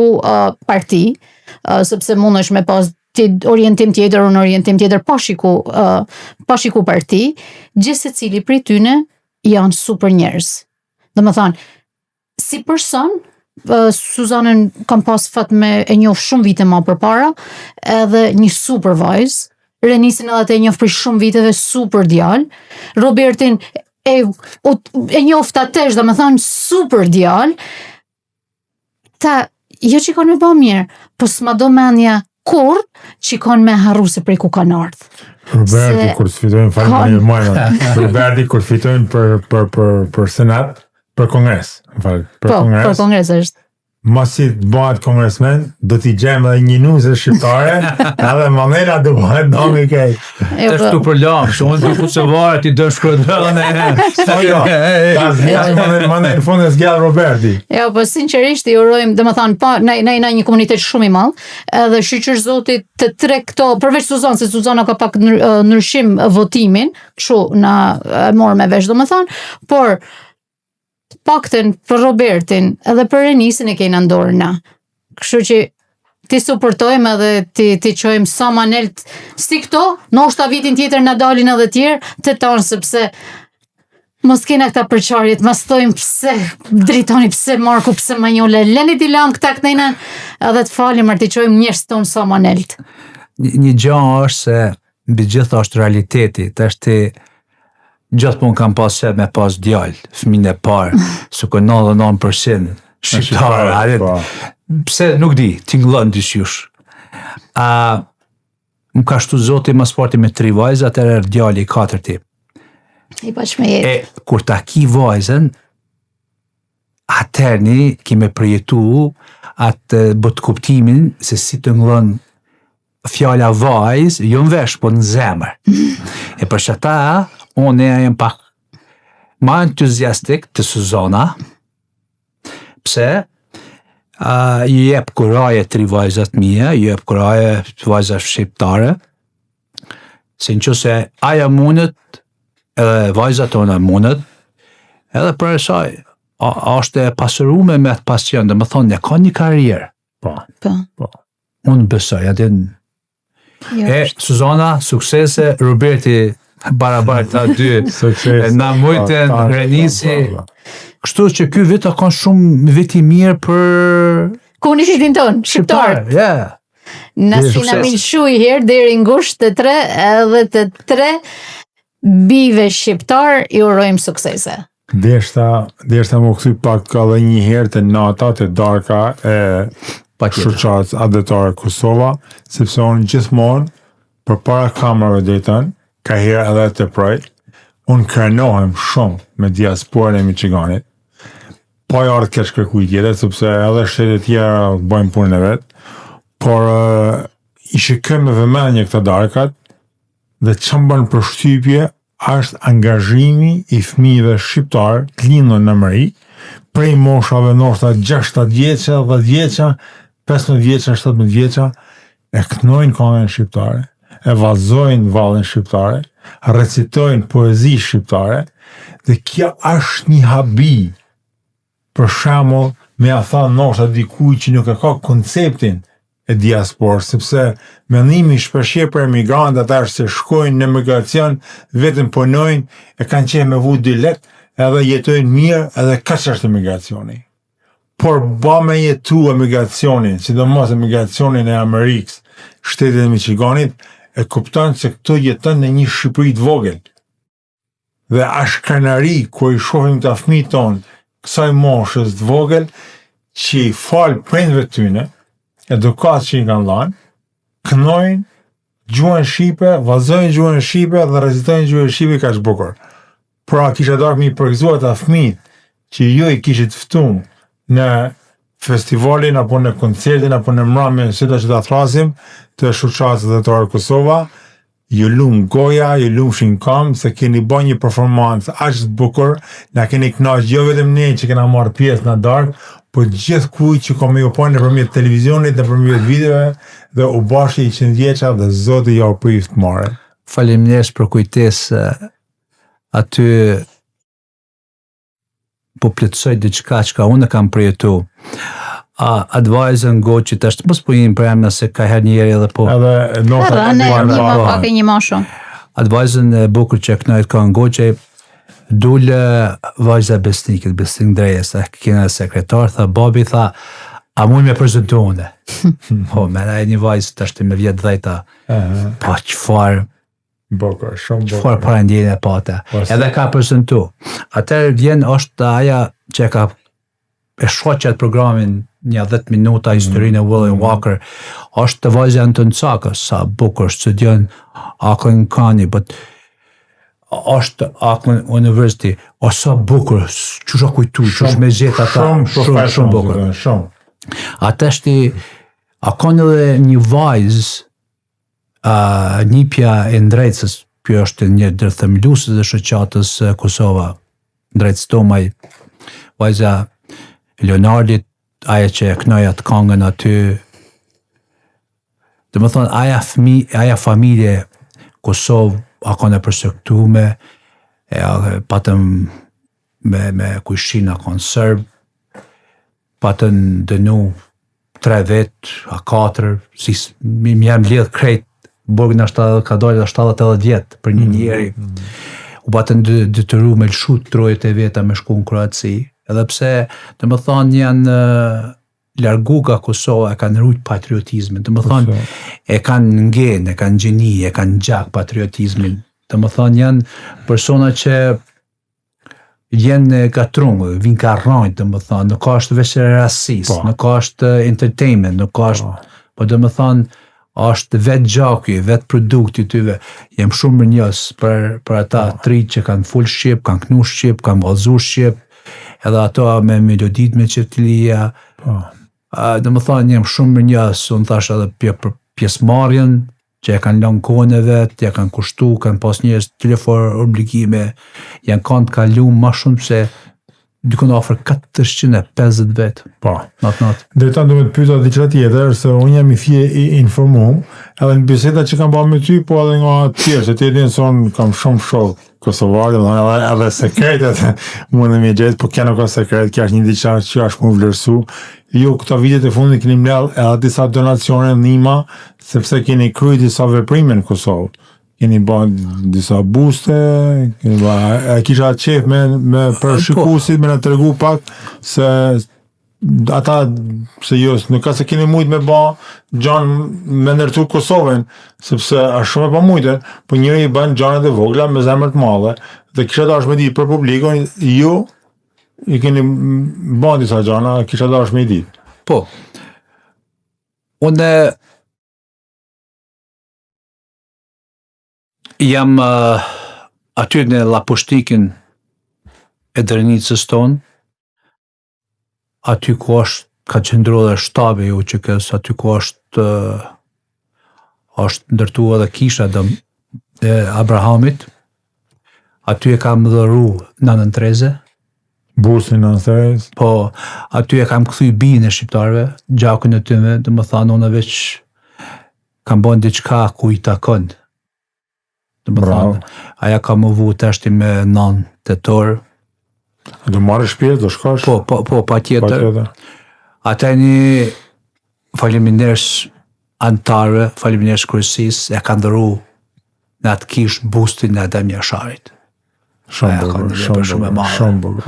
B: parti, sepse mund është me pas orientim tjetër, unë orientim tjetër pa shiku parti, gjithë se cili prej tyne janë super njerëz. Dhe më thonë, si person, Suzanën kam pas fat me e njoh shumë vite ma për para, edhe një supervise, Renisin edhe te e njoh për shumë viteve super djal, Robertin e njoh ftatesh, dhe më thonë super djal, ata jo që kanë me bë mirë, po s'ma do mendja kur që kanë me harru se prej ku kanë ardhë.
A: Roberti kur fitojnë Roberti kur fitojnë për senat, për kongres, për
B: kongres është.
A: Masi të bëhet kongresmen, do t'i gjemë edhe një nuzë shqiptare, edhe Manela do bëhet nomi kej.
C: Të shtu për lamë, shumë të Kosovare, ti do shkrodhën
A: Manela në fund e zgjallë Roberti.
B: Jo, po sinqerisht i urojmë, dhe më thanë, na një komunitet shumë i madh, edhe shqyqër zotit të tre këto, përveç Suzan, se Suzana ka pak ndryshim votimin, kështu na morë me vesh, dhe më thanë, por pakten për Robertin edhe për Renisin e kejnë ndorë na. Kështu që ti suportojmë edhe ti qojmë sa manelt si këto, ndoshta vitin tjetër na dalin edhe tjerë, të tanë sepse mos kena këta përqarjet, mas thojmë pse dritoni, pse Marku, pse Manjole, leni t'i lam këta këtejnen edhe të falim, ti qojmë njështë tonë sa manelt.
C: Një gjë është se mbi gjitha është realiteti, të është ti gjithë mund kam pas me pas djallë, fëmijën e parë, su ka 99% shqiptarë, pse nuk di, t'inglën dysjush. Më ka shtu zoti mas parti me 3 vajzë, atër djalli i 4-ti.
B: I pash me jetë.
C: Kur ta ki vajzën, atërni kime përjetu atë bët kuptimin se si të nglën fjalla vajzë, jo në vesh, po në zemër. Për që ta, unë e jem pak ma entuziastik të Suzana, pse ju jep kuraje 3 vajzat mija, ju jep kuraje vajzat shqiptare, se në që se aja mundet, edhe vajzat tona mundet, edhe për e saj, është e pasërume me atë pasion, dhe më thonë, ne ka një karierë. Unë besoj, adin. Suzana, suksese, Roberti, barabar të dy, na mujten, Renisi, kështu që ky vit ka shumë vit i mirë për
B: komunitetin tonë, shqiptarë. Na milshu i herë deri ngusht të 3 edhe të 3 bive shqiptar i urojmë suksese.
A: Deshta më këthy pak ka dhe një herë të nata të darka e shoqatës adetare Kosova, sepse unë gjithmonë për para kamerave detën, ka herë edhe të prajt, unë krenohem shumë me diasporën e Michiganit, po e ardhë kesh kërkuj tjetër, sepse edhe shtetet tjera bëjmë punën e vetë, por ishe këm me vëmenje këta darkat, dhe që më bënë për shtypje, është angazhimi i fëmijëve shqiptarë të lindur në Amerikë, prej moshave nështë 6-7 vjeqa, 10 vjeqa, 15 vjeqa, 17 vjeqa, e knojnë kohën shqiptare, e vallëzojnë vallën shqiptare, recitojnë poezi shqiptare, dhe kjo është një habi, për shembull, me a tha nështë dikuj që nuk e ka konceptin e diasporës, sepse mendimi shpeshje për emigrantët është se shkojnë në emigracion, vetëm punojnë, e kanë qenë me vu 2 lekë, edhe jetojnë mirë, edhe kaq është emigracioni. Por ba me jetu emigracionin, sidomos emigracionin e Amerikës, shtetit e Michiganit, e kupton se këto jeton në një Shqipëri të vogël. Dhe është krenari kur i shohim të fëmijët tonë kësaj moshës të vogël që i falë prindve tyne, edukat që i kanë lanë, kënojnë gjuhën shqipe, vazojnë gjuhën shqipe dhe rezitojnë gjuhën shqipe ka që bukur. Pra kisha dark mi përgëzuar të fëmijët që ju i kishit ftuar në festivalin, apo në koncertin, apo në mramjen që ta thrasim të shoqatës adetare Kosova, ju lumë goja, ju lumë shinkam, se keni bën një performancë aq të bukur, na keni kënaqur jo vetëm ne që kena marrë pjesë në darkë, po gjithë kuj që ka me ju po nëpërmjet televizionit, nëpërmjet videove, dhe u bashi i 100 vjeça dhe Zoti ja u prift të marrë.
C: Faleminderit për kujtesë, aty po plotësoj diçka që unë kam përjetu. Advisor Goçit është mos po jemi për emra se ka herë njëri edhe po.
A: Edhe nota
B: pak e një më shumë.
C: Advisor e bukur që kënaqet ka Goçi dule vajza Besnikit, Besnik Drejes, kena sekretar, tha babi, tha, a mund me prezentone? Po, me na e një vajzë të ashtë me vjetë 10, pa qëfar para ndjenjë e pate. Edhe ka prezentu. Atër vjen është aja që ka e shoqet programin një 10 minuta historinë e William Walker, është të vajzë Anton Cakës, sa bukur studion Auckland County, but është Auckland University, o sa bukur, çu kujtu, çu me gjet ata, shumë bukur. Atë është, a kanë edhe një vajzë njipja e ndrejtës, kjo është një ndër themeluesit e shoqatës Kosova, ndrejtës Tomaj, vajza Leonardit, aja që e knoja të kangën aty, dhe më thonë, aja familje Kosovë, a kanë e përsektume, patëm me kujshin a kanë sërbë, patën dënu 3 vetë, a 4, si më jam lidhë krejt, burgën ka dojnë 70-80 vjetë për një njeri. U patën detyru me lëshu trojet e veta me shku në Kroaci, edhe pse, dhe më thonë, janë largu nga Kosova, e kanë rujt patriotizmin, dhe më thonë, e kanë ngen, e kanë gjeni, e kanë gjak patriotizmin, dhe më thonë, janë persona që jenë gatrungë, vinë ka rrajt, dhe më thonë, nuk është veç rasis, nuk është entertainment, nuk është, po dhe më thonë, është vetë gjaky, vetë produkti tyve, jem shumë mirënjohës për ata 3 që kanë full Shqip, kanë knu Shqip, kanë vallëzu Shqip, edhe ato me melodit me qeftilia, dhe më thonë, jem shumë mirënjohës, unë thash edhe për pjesëmarrjen, që e kanë lënë kohën e vetë, ja kanë kushtu, kanë pas njerëz telefor obligime, janë kanë të kalu ma shumë se dykon ofër 450 vetë.
A: Po.
C: Natë.
A: Dhe ta du me të pyta diçka tjetër, se unë jam i fje i informum, edhe në biseda që kam ba me ty, po edhe nga tjerë, që ti din son kam shumë shokë kosovarë, edhe sekretet, mund dhe mi gjithë, po kja nuk ka sekret, kja është një diçka që është më vlerësu. Jo, këta vitet e fundit keni mlell edhe disa donacione nima, sepse keni kryj disa veprime në Kosovë. Keni bërë disa buste, kisha qef me përshikusit, me në tërgu pak, se ata, se jos, nuk ka se keni mujt me ba gjanë me nërtu Kosovën, sepse është shumë e pa mujtën, po njëri i bën gjanet e vogla me zemër të madhe, dhe kisha da është me ditë për publikon, ju i keni ba disa gjana, kisha da është me ditë.
C: Po, unë jam aty në Lapushtikin e Drenicës tonë, aty ku është, ka qëndru dhe shtabi ju që kësë, aty ku është ndërtu edhe kisha e Abrahamit, aty e kam dhëru Nanën Treze,
A: Bursin në Antheres?
C: Po, aty e kam këthuj bijën e shqiptarve, gjakën e tyme, dhe më thanë, unë veç kam bon diçka ku i takon. Dhe më thanë, aja ka më vu të eshti me 9 tetor.
A: Do marrë shpjetë, do shkash?
C: Po, pa tjetër. Ata një faleminderis antarëve, faleminderis kërësis, e ka ndëru në atë kish bustin e Adem Jasharit.
A: Shumë bukur.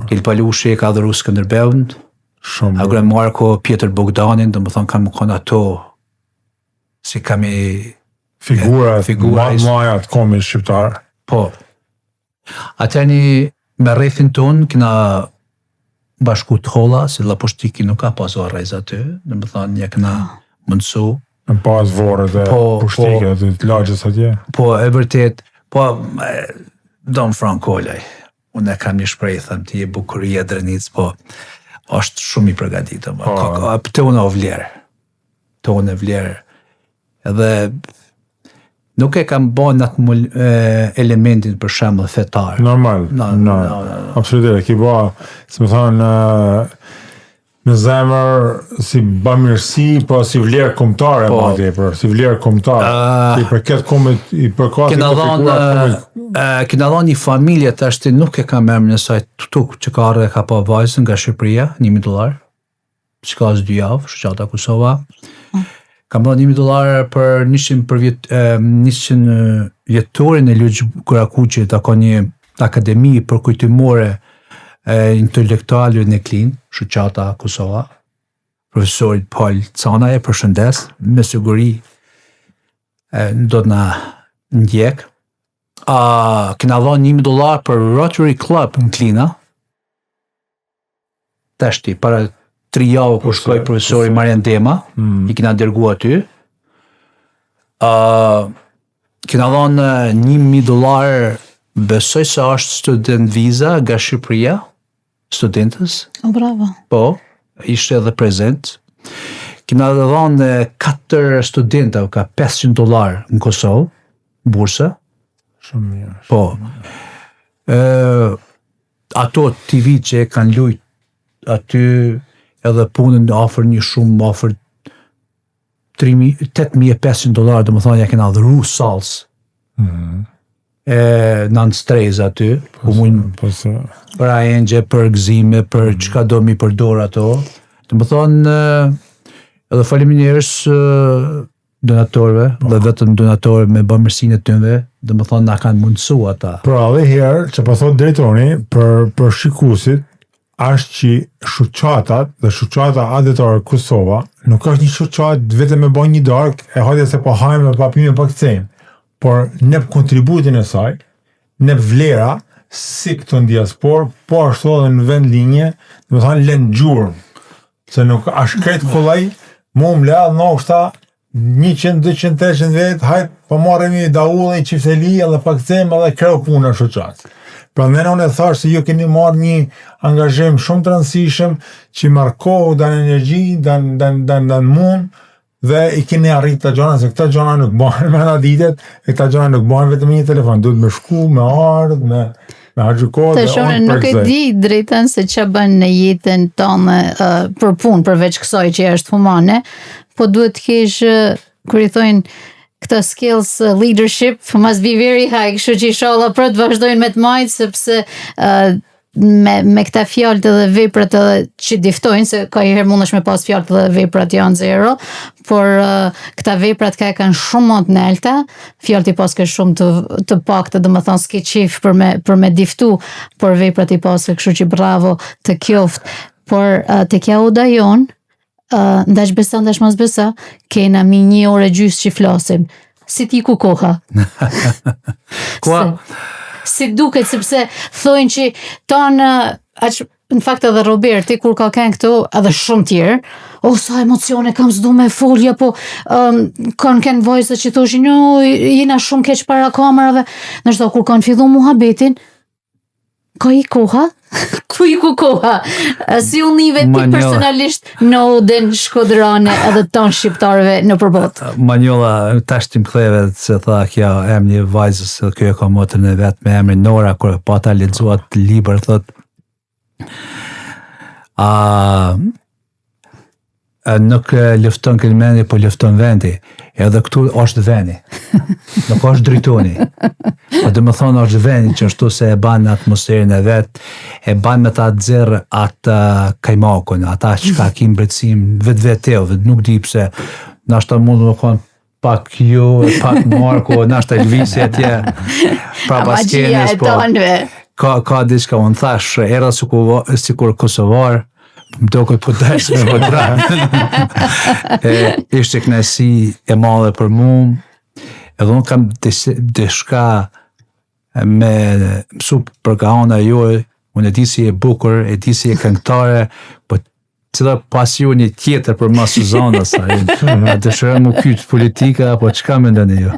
C: Kil Palushi e ka dhëru Skënderbeun, Agre Marko, Pjetër Bogdanin, dhe më thonë kam kënë ato, si kam i
A: figura maja të komi shqiptarë.
C: Po. Atëni me rrethin tonë, kina bashku të holla, se Laposhtiki nuk ka pasu arrejz aty, dhe më thonë një këna mundësu.
A: Në pas vorët e pushtike, të lagjës atje.
C: Po, e vërtet, po, Don Frankolaj, unë e kam një shprej, thëmë ti e bukuria Drenicë, po, është shumë i përgatitëm. Të unë o vlerë. Edhe, nuk e kam bo në atë elementin për shemë dhe fetarë.
A: Normal, absolutisht, ki bo, se më thonë, me zemër, si bamirësi, po si vlerë kombëtare, si vlerë kombëtare, si për këtë kombët, i përkasi të figurat.
C: Kina dha një familje të ashtë nuk e kam emrin e saj tuk që ka arre ka pa vajzën nga Shqipëria, $1,000, që ka asë 2 javë, Shoqata Kosova. Kam dha $1,000 për 100 vjetorin e Luç Kurakuqit, ka një akademi për kujtimore intelektualëve në Klin, Shoqata Kosova, profesorit Paul Cana e përshëndes, me siguri do të na ndjek. Kena dhënë $1,000 për Rotary Club në Klina, tashti, para 3 javë kur shkoi profesori Marian Dema, I kina dërgu aty. Kina dhënë $1,000, besoj se është student viza nga Shqipëria, studentës.
B: Bravo.
C: Po, ishte edhe prezent. Kina dhënë 4 studenta, ka $500 në Kosovë, bursa.
A: Shumë mirë.
C: Po. Ato TV që e kanë lujt aty edhe punën ofër një shumë, ofër $8,500, dhe më thonë ja kena dhëru salës. Non-stress aty, ku mund për ANG, për gëzime, për çka do mi përdor ato. Dhe më thonë, edhe faleminderis donatorëve, dhe vetëm donatorë me bëmërsinë e tyre, dhe më thonë na kanë mundësu ata.
A: Pra dhe herë që po thot drejtori për shikuesit është që shoqatat dhe shoqata adetare Kosova nuk është një shoqat vetëm me bën një darkë e hajde se po hajmë me papime pa kthejmë, por ne kontributin e saj, ne vlera si këto në diaspor, po ashtu edhe në vend linje, do të thonë lënë gjurmë, se nuk është krejt kollaj, mu më lea ndoshta 100, 200, 300 vetë, hajtë po marremi daullin, qifteli, edhe pa kthejmë edhe kreu punë në shoqat. Pra në unë e thash se ju keni marrë një angazhim shumë të rëndësishëm që marrë kohë, dan energji, dan mund, dhe I keni arrit të gjona, se këta gjona nuk banë me në ditet, e këta gjona nuk banë vetëm një telefon, duhet me shku, me ardhë, me harxhu kohë.
B: Të shumë nuk e di drejtën se që bën në jetën tonë për punë, përveç kësaj që është humane, po duhet të kesh, kur I thojnë, këto skills, leadership must be very high, kështu që inshallah për të vazhdojnë me të majtë, sepse me këta fjalët edhe veprat edhe që diftojnë, se ka I herë mundesh me pas fjalët edhe veprat janë zero, por këta veprat ka e kanë shumë më të nelta, fjalët I pas ka shumë të pakta, dhe më thonë s'ke qef për me diftu, por veprat I pas ka kështu që bravo të kjoft, por të kja oda jonë, ndash besa, ndash mas besa, kena mi 1 orë e gjysë që flasim. Si ti ku koha?
C: Kua?
B: Si duket, sepse thojnë që tonë, në fakt edhe Roberti, kur ka kënë këto, edhe shumë tjerë, sa emocione kam s'du me folja, po kanë kënë vojse që thoshin, jena shumë keq para kamerave, nështë kur kanë fillu muhabetin, ka I koha? Ku I ku koha? Si unë nive ti personalisht në Odën Shkodrane edhe tonë shqiptarëve në përbot.
C: Manjolla, tash ti më ktheve se tha kjo em një vajzë se kjo e ka motën e vetë me emrin Nora, kur pa ta lexuat libër, thot nuk lufton Kelmeni, po lufton vendi. Edhe këtu është vendi. Nuk është drejtoni. Po dhe më thonë është vendi që ashtu se e ban në atmosferën e vetë, e ban me ta dzerë atë kajmakon, ata që ka kim bretësim vetë nuk di pse, nashta mund më konë pak ju, pak Marko, nashta Elvisi atje, pra baskenis, po ka diçka, unë thash, era sikur Kosovar, më doket po dashë me vëdra. Ishte kënaqësi e madhe për mu, edhe unë kam dishka me mësu për ka ona juaj, unë e di si e bukur, e di si e këngëtare, po cila pasioni tjetër për ma Suzana, sa dëshërë mu kytë politika, apo qka me ndoni ju?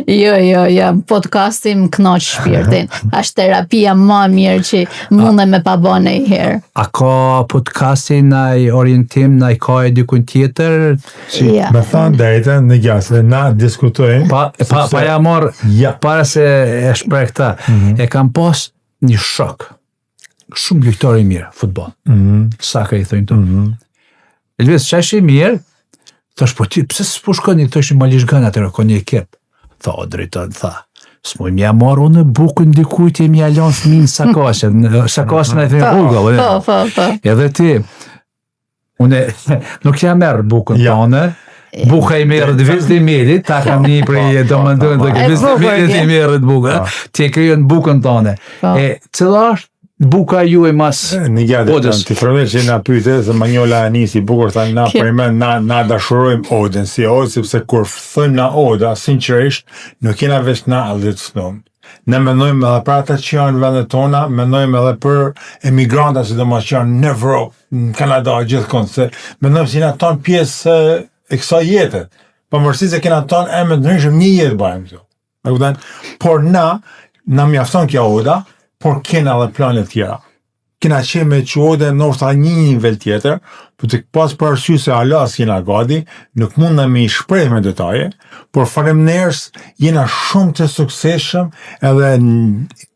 B: Jo, podcastin më knaq shpirtin. Ashtë terapia ma mirë që munde me pabane I herë.
C: A ka podcastin në orientim, në ka e dikun tjetër?
A: Me thanë drejte, në gjasë, na diskutojnë.
C: Pa ja morë, para se e shprej këta, e kam pas një shok. Shumë lujtari mirë, futbol. Sakër I thëjnë të. Elvis, që është I mirë, thash, po ti, pëse s'po shkoni, të është I malishgan atërë, ko një ekip. Tha, o drejton, tha, s'moj mja marë unë bukën dikujt e mja lanë fëminë sakasën e thëjnë Hugo.
B: Po.
C: Edhe ti, unë nuk jam merë bukën tonë, buka I merët vizit I merit, ta kam një prej do më ndojnë, dhe vizit I merit I merët buka, ti e kryon bukën tonë. E cëla është buka ju e mas Odës.
A: Të fërmir që na pyte, se Manjolla e nisi bukur, tha na përmen, na dashurojmë Odën, si Odë, sepse kur thëmë na Oda, sinqerisht, nuk jena veç na aldhët sënëm. Ne mendojmë edhe për ata që janë në vendet tona, mendojmë edhe për emigranta sidomos që janë në Evropë, në Kanada, gjithkund, se mendojmë se jena tonë pjesë e kësaj jete. Pavarësisht se kena tonë emër të ndryshëm një jetë bëjmë këtu. E kupton? Por na mjafton kjo oda, por kena edhe plane të tjera. Kena qenë me quode ndoshta një nivel tjetër, por të pas për arsye se ala s'jena gati, nuk mund me i shpreh me detaje, por faleminderit jena shumë të suksesshëm edhe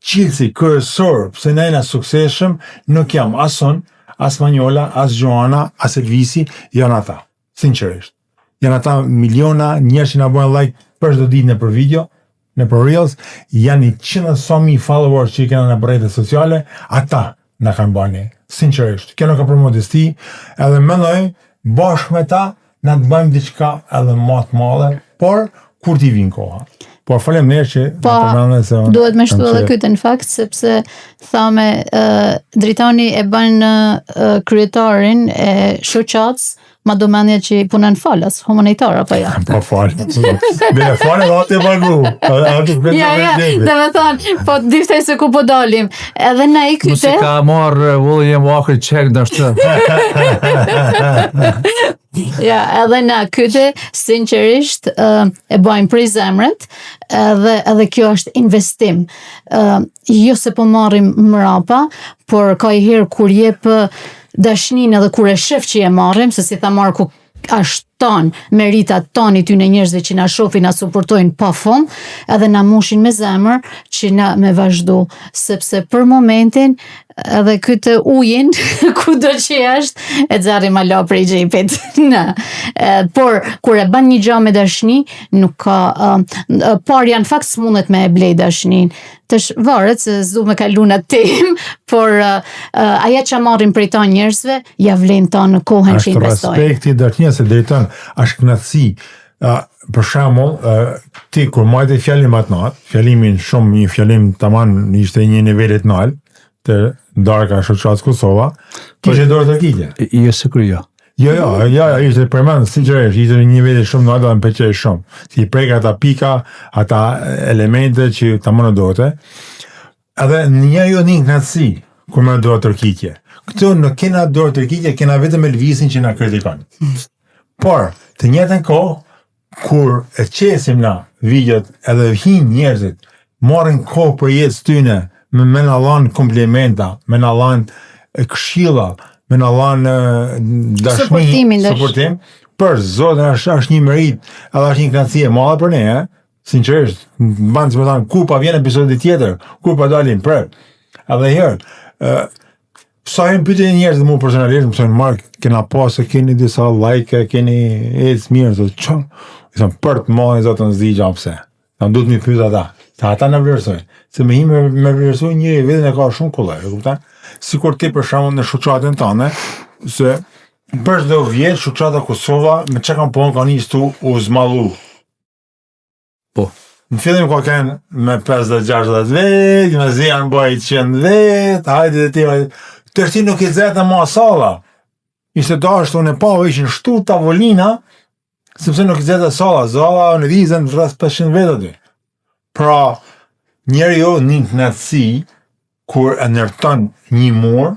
A: qilësi kryesor pse ne jena suksesshëm nuk jam as unë, as Manjola, as Joana, as Elvisi, janë ata. Sinqerisht. Janë ata miliona njerëz që na bëjnë like për çdo ditë nëpër video, nëpër Reels, janë 100.000 followers që kanë në rrjetet sociale, ata na kanë bënë. Sinqerisht, kjo nuk ka për modesti, edhe mendoj bashkë me ta na të bëjmë diçka edhe më të madhe, por kur t'i vin koha. Por faleminderit që
B: po, duhet me shtu edhe këtë në fakt, sepse thame Dritani e bën kryetarin e shoqatës Madomania që punën falas, humanitar apo ja?
A: Po fal. Dhe fal edhe atë pagu.
B: Ja, dhe me thonë, po diftej se ku po dalim. Edhe na i kyte...
C: Mos ka marrë William Walker check ndashtë.
B: Ja, edhe na kyte, sinqerisht, e bajmë prej zemret, edhe kjo është investim. Jo se po marrim mrapa, por ka i herë kur jep dashnin edhe kur e shef që e marrim, se si tha Marku, ashtë tonë meritat tonë i ty në njerëzve që na shofin, na suportojnë pa fund, edhe na mushin me zemër që na me vazhdu, sepse për momentin edhe këtë ujin, ku do që është, e xarri ma la prej gjepit. Por, kur e ban një gja me dashni, nuk ka, parja në fakt s'mundet me e blej dashnin. Tash varet se s'du me kalu në tem, por aja që marrin prej ta njerëzve, ja vlen ta në kohën që investojnë.
A: Ashtë respekti dërtnje se drejton, ashtë knatësi. Për shembull, ti kur majte fjalim atë natë, fjalimin shumë, një fjalim taman ishte një nivelit nalë, të darka shoqatës Kosova, kishe dorë të rkitje.
C: Jo, sikur jo.
A: Jo, ishte përmend, sinqerisht, ishte një nivel shumë në dhe më pëlqej shumë. Si prek ata pika, ata elemente që ta më në dote. Edhe një jo një knatësi, kur më dorë të rkitje. Këtu nuk kena dorë të rkitje, kena vetëm Elvisin që na kritikon. Por, të njëjtën kohë, kur e qesim na videot edhe hin njerëzit, marrin kohë për jetës tyne, me na lanë komplimenta, me na lanë këshilla, me na lanë dashni, suportim, për zotin është një merit, edhe është një knatësi e madhe për ne, sinqerisht, banë që me thanë, kur pa vjen episodi tjetër, kur pa dalin për, edhe herë, sa e më pyte njerëz dhe mu personalisht, më thonë, Mark, kena pasë, keni disa like, keni ecë mirë, thotë, që? I thonë, për të madhe, zotë në zdi gjamë pse. Thonë, du të mi pyta ata. Ata në vlerësojnë. Se me hime me vlerësojnë njëri vetën e ka shumë kollaj, kuptan? Sikur ti për shembull në shoqatën tënde, se për çdo vjet shoqata Kosova me çka kanë punë kanë nisur u zmallu.
C: Po.
A: Në fillim ka kanë me 50-60 vet, me zian bëj 100 vet, hajde ti. Tërti nuk i zetë ma salla. Ishte dashtu në pa ishin shtu tavolina, sepse nuk i zetë salla. Zalla në vizën rreth 500 vet aty. Pra, njeri jo një knatësi, kur e nërton një mur,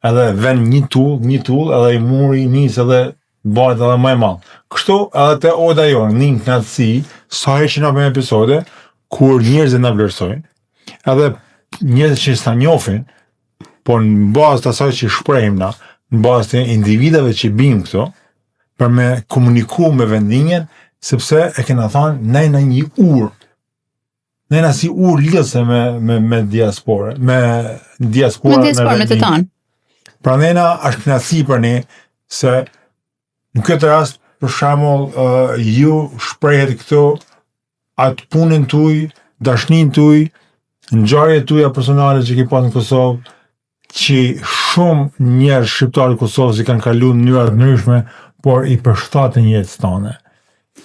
A: edhe ven një tull, edhe i muri njës edhe bëjt edhe më e malë. Kështu edhe te oda jo, një knatësi, sa e që nga për episode, kur njerëzit në vlerësojnë, edhe njerëzit që s'ta njofin, por në bazë të asaj që shprejmë na, në bazë të individave që bimë këto, për me komuniku me vendinjen, sepse e kena thanë, nejna një urë. Nejna si urë lidhse me diaspore, me diaspora
B: me të tanë.
A: Pra nejna është knatësi për ne, se në këtë rast, për shembull, ju shprehet këto atë punën tuaj, dashnin tuaj, ngjarjet tuaja personale që ke pasur në Kosovë, që shumë njerëz shqiptarë Kosovës i kanë kaluar në mënyra të ndryshme, por i përshtaten jetës tone.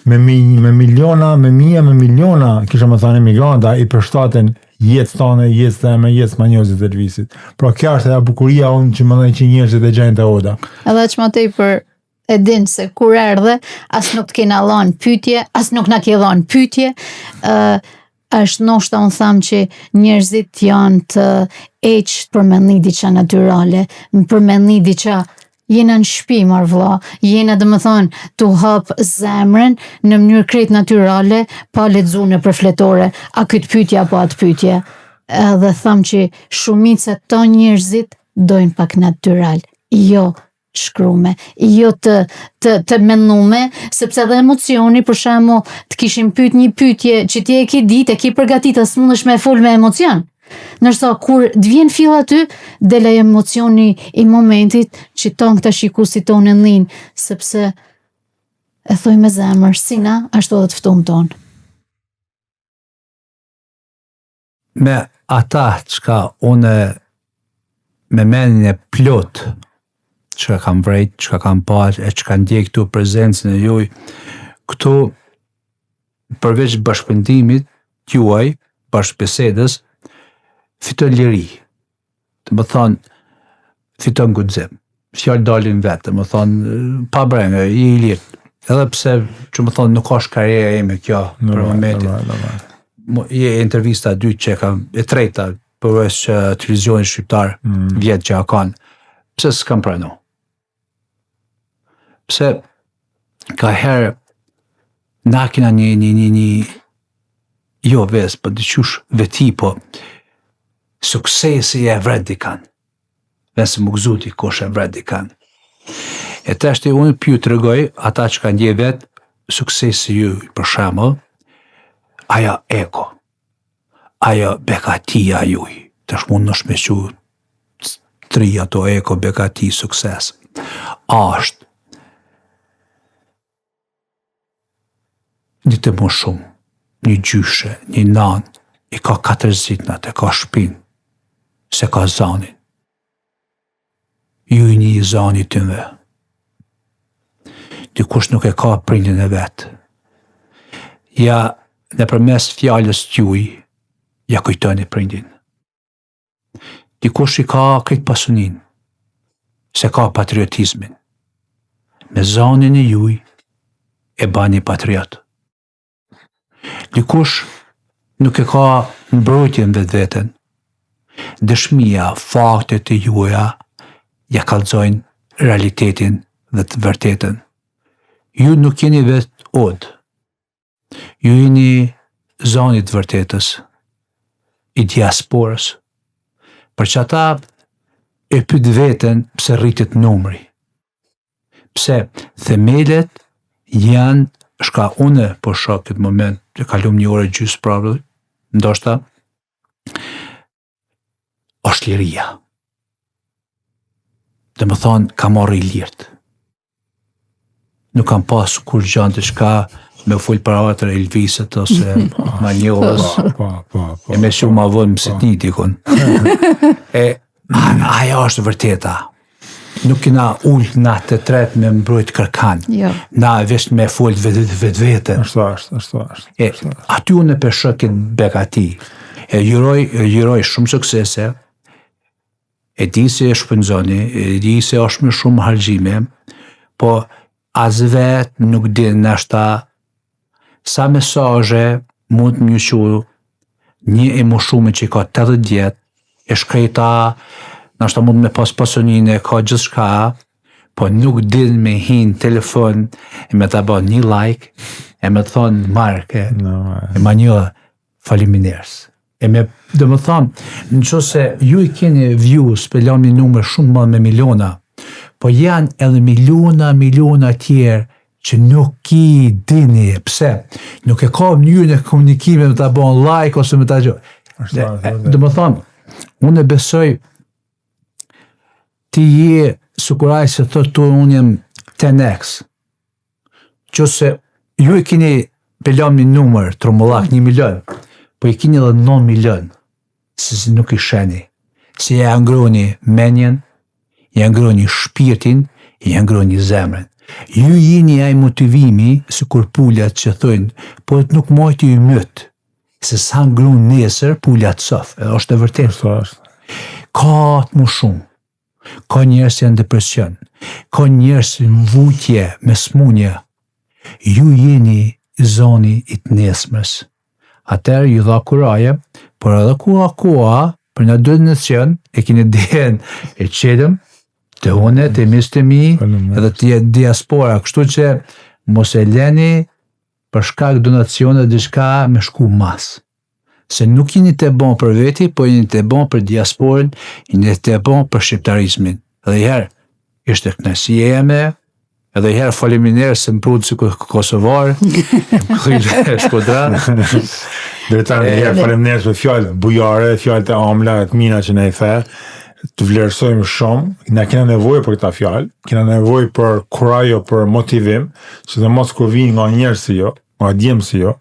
A: Me miliona, me miliona, kisha më thënë emigranta, i përshtaten jetës tone, jetës teme, jetës Manjozit dhe Elvisit. Pra kjo është e bukuria unë që më dhejnë që njerëzit e gjejnë të oda.
B: Edhe që më tepër e din se kur erdhe, as nuk të kena lanë pytje, as nuk na ke lanë pytje, është ndoshta unë tham që njerëzit janë të eqë për me një diqa natyrale, për me një diqa jena në shpi marr vlla, jena dhe më thonë të hap zemrën në mënyrë krejt natyrale, pa lexu në përfletore, a këtë pyetje apo atë pyetje. Edhe tham që shumica të njerëzit dojnë pak natyral, jo shkrume, jo të mendume, sepse edhe emocioni, për shembull, të kishim pyet një pyetje që ti e ke ditë, e ke përgatitur, s'mundesh me fol me emocion. Nërsa kur të vjen fill aty, del ai emocioni i momentit që ton këta shikuesit tonë ndin, sepse e thoj me zemër, si na, ashtu edhe të ftuam ton.
C: Me ata çka une me menin e plot që kam vrejt, që kam parë, e që kam ndjek këtu prezencën e juaj, këtu përveç bashkëpendimit juaj, bashkëbisedës, fiton liri. Të më thonë, fiton guxim. Fjallë dalin vetë, të më thonë, pa brengë, i lirë. Edhe pse, që më thonë, nuk është karriera ime kjo, për momentin. Je intervista dytë që kam, e treta, përveç televizionin shqiptar, vjetë që a kanë. Pse s'kam pranu? Pse ka herë na kina një jo ves, për diqush veti, po suksesi e vret dikan. Vesë më gëzuti kush e vret dikan. E të ashtë unë pju të regoj, ata që kanë dje vetë, suksesi ju, për shemë, aja eko, aja bekatia juj, të shmund në shmequ tri ato eko, bekati, sukses. Ashtë një të më shumë, një gjyshe, një nanë, i ka 4 zitnat, e ka shpinë, se ka zanin. Ju i një zani të nëve. Dikush nuk e ka prindin e vetë. Ja, në përmes fjallës t'juj, ja kujtoni prindin. Dikush i ka këtë pasunin, se ka patriotizmin. Me zanin e juj, e bani patriot. Dikush nuk e ka mbrojtjen vetë vetën. Dëshmia, faktet e juaja, ja kallëzojnë realitetin dhe të vërtetën. Ju nuk jeni vetë odë. Ju jeni zonit vërtetës, i diasporës. Për që ata e pyet veten pse rritet numri. Pse themelet janë shka une po shoh këtë moment, e kalum një orë gjysë probably, ndoshta, është liria. Dhe më thonë, ka marrë i lirtë. Nuk kam pas kur gjanë të shka me full për atër Elviset ose Manjohës. E me shumë ma vënë mësit një dikun. Aja është vërteta. Nuk kina ullë na të tret me mbrojt kërkan. Na vesh me full vetë vetën.
A: Ashtu.
C: Aty unë për shëkin bekati. E juroj shumë suksese, e di se e shpënzoni, e di se është me shumë hargjime, po as vetë nuk din nashta sa mesazhe mund të më qu një e më shumë që ka 80 vjet, e shkreta, nashta mund me pas pasonin e ka gjithçka, po nuk din me hin telefon e me ta bën një like, e me të thonë Marke, e ma një faleminderit. E me, dhe më thonë, në që se ju i keni views për lami numër shumë më me miliona, po janë edhe miliona tjerë që nuk i dini, pse? Nuk e ka mënyrën e komunikime me ta bon like ose me ta gjë. Dhe më thonë, unë e besoj ti je sukuraj se thotë unë jem 10x. Që se ju i keni për lami numër, trumullak 1 milion, po i kini edhe 9 milion, se nuk i sheni, se ja ngroni menjen, ja ngroni shpirtin, ja ngroni zemrën. Ju jeni ai motivimi, se kur pullat që thëjnë, po nuk mojti ju mytë, se sa ngron nesër, pullat sof, edhe është e vërtet. Ka atë më shumë, ka njerës janë depresion, ka njerës në vujtje, me smunje, ju jeni zoni i të nesmës. Atëherë ju dha kuraje, por edhe kua, për në dy nacion, e kini dijen e qelëm, të une, të misë të mi, edhe të diaspora, kështu që mos e leni për shkak donacione diçka me shku mas. Se nuk jeni të bon për veti, po jeni të bon për diasporën, jeni të bon për shqiptarizmin. Edhe herë, ishte kënaqësi jeme, edhe herë faleminderit se më prut si kosovar, më shkodra.
A: Drejtar, herë faleminderit për fjalët bujare, fjalët e amla, të mina që ne i the, të vlerësojmë shumë, na kena nevojë për këta fjalë, kena nevojë për kurajo, për motivim, sidomos kur vijnë nga njerëz si jo, nga djemë si jo.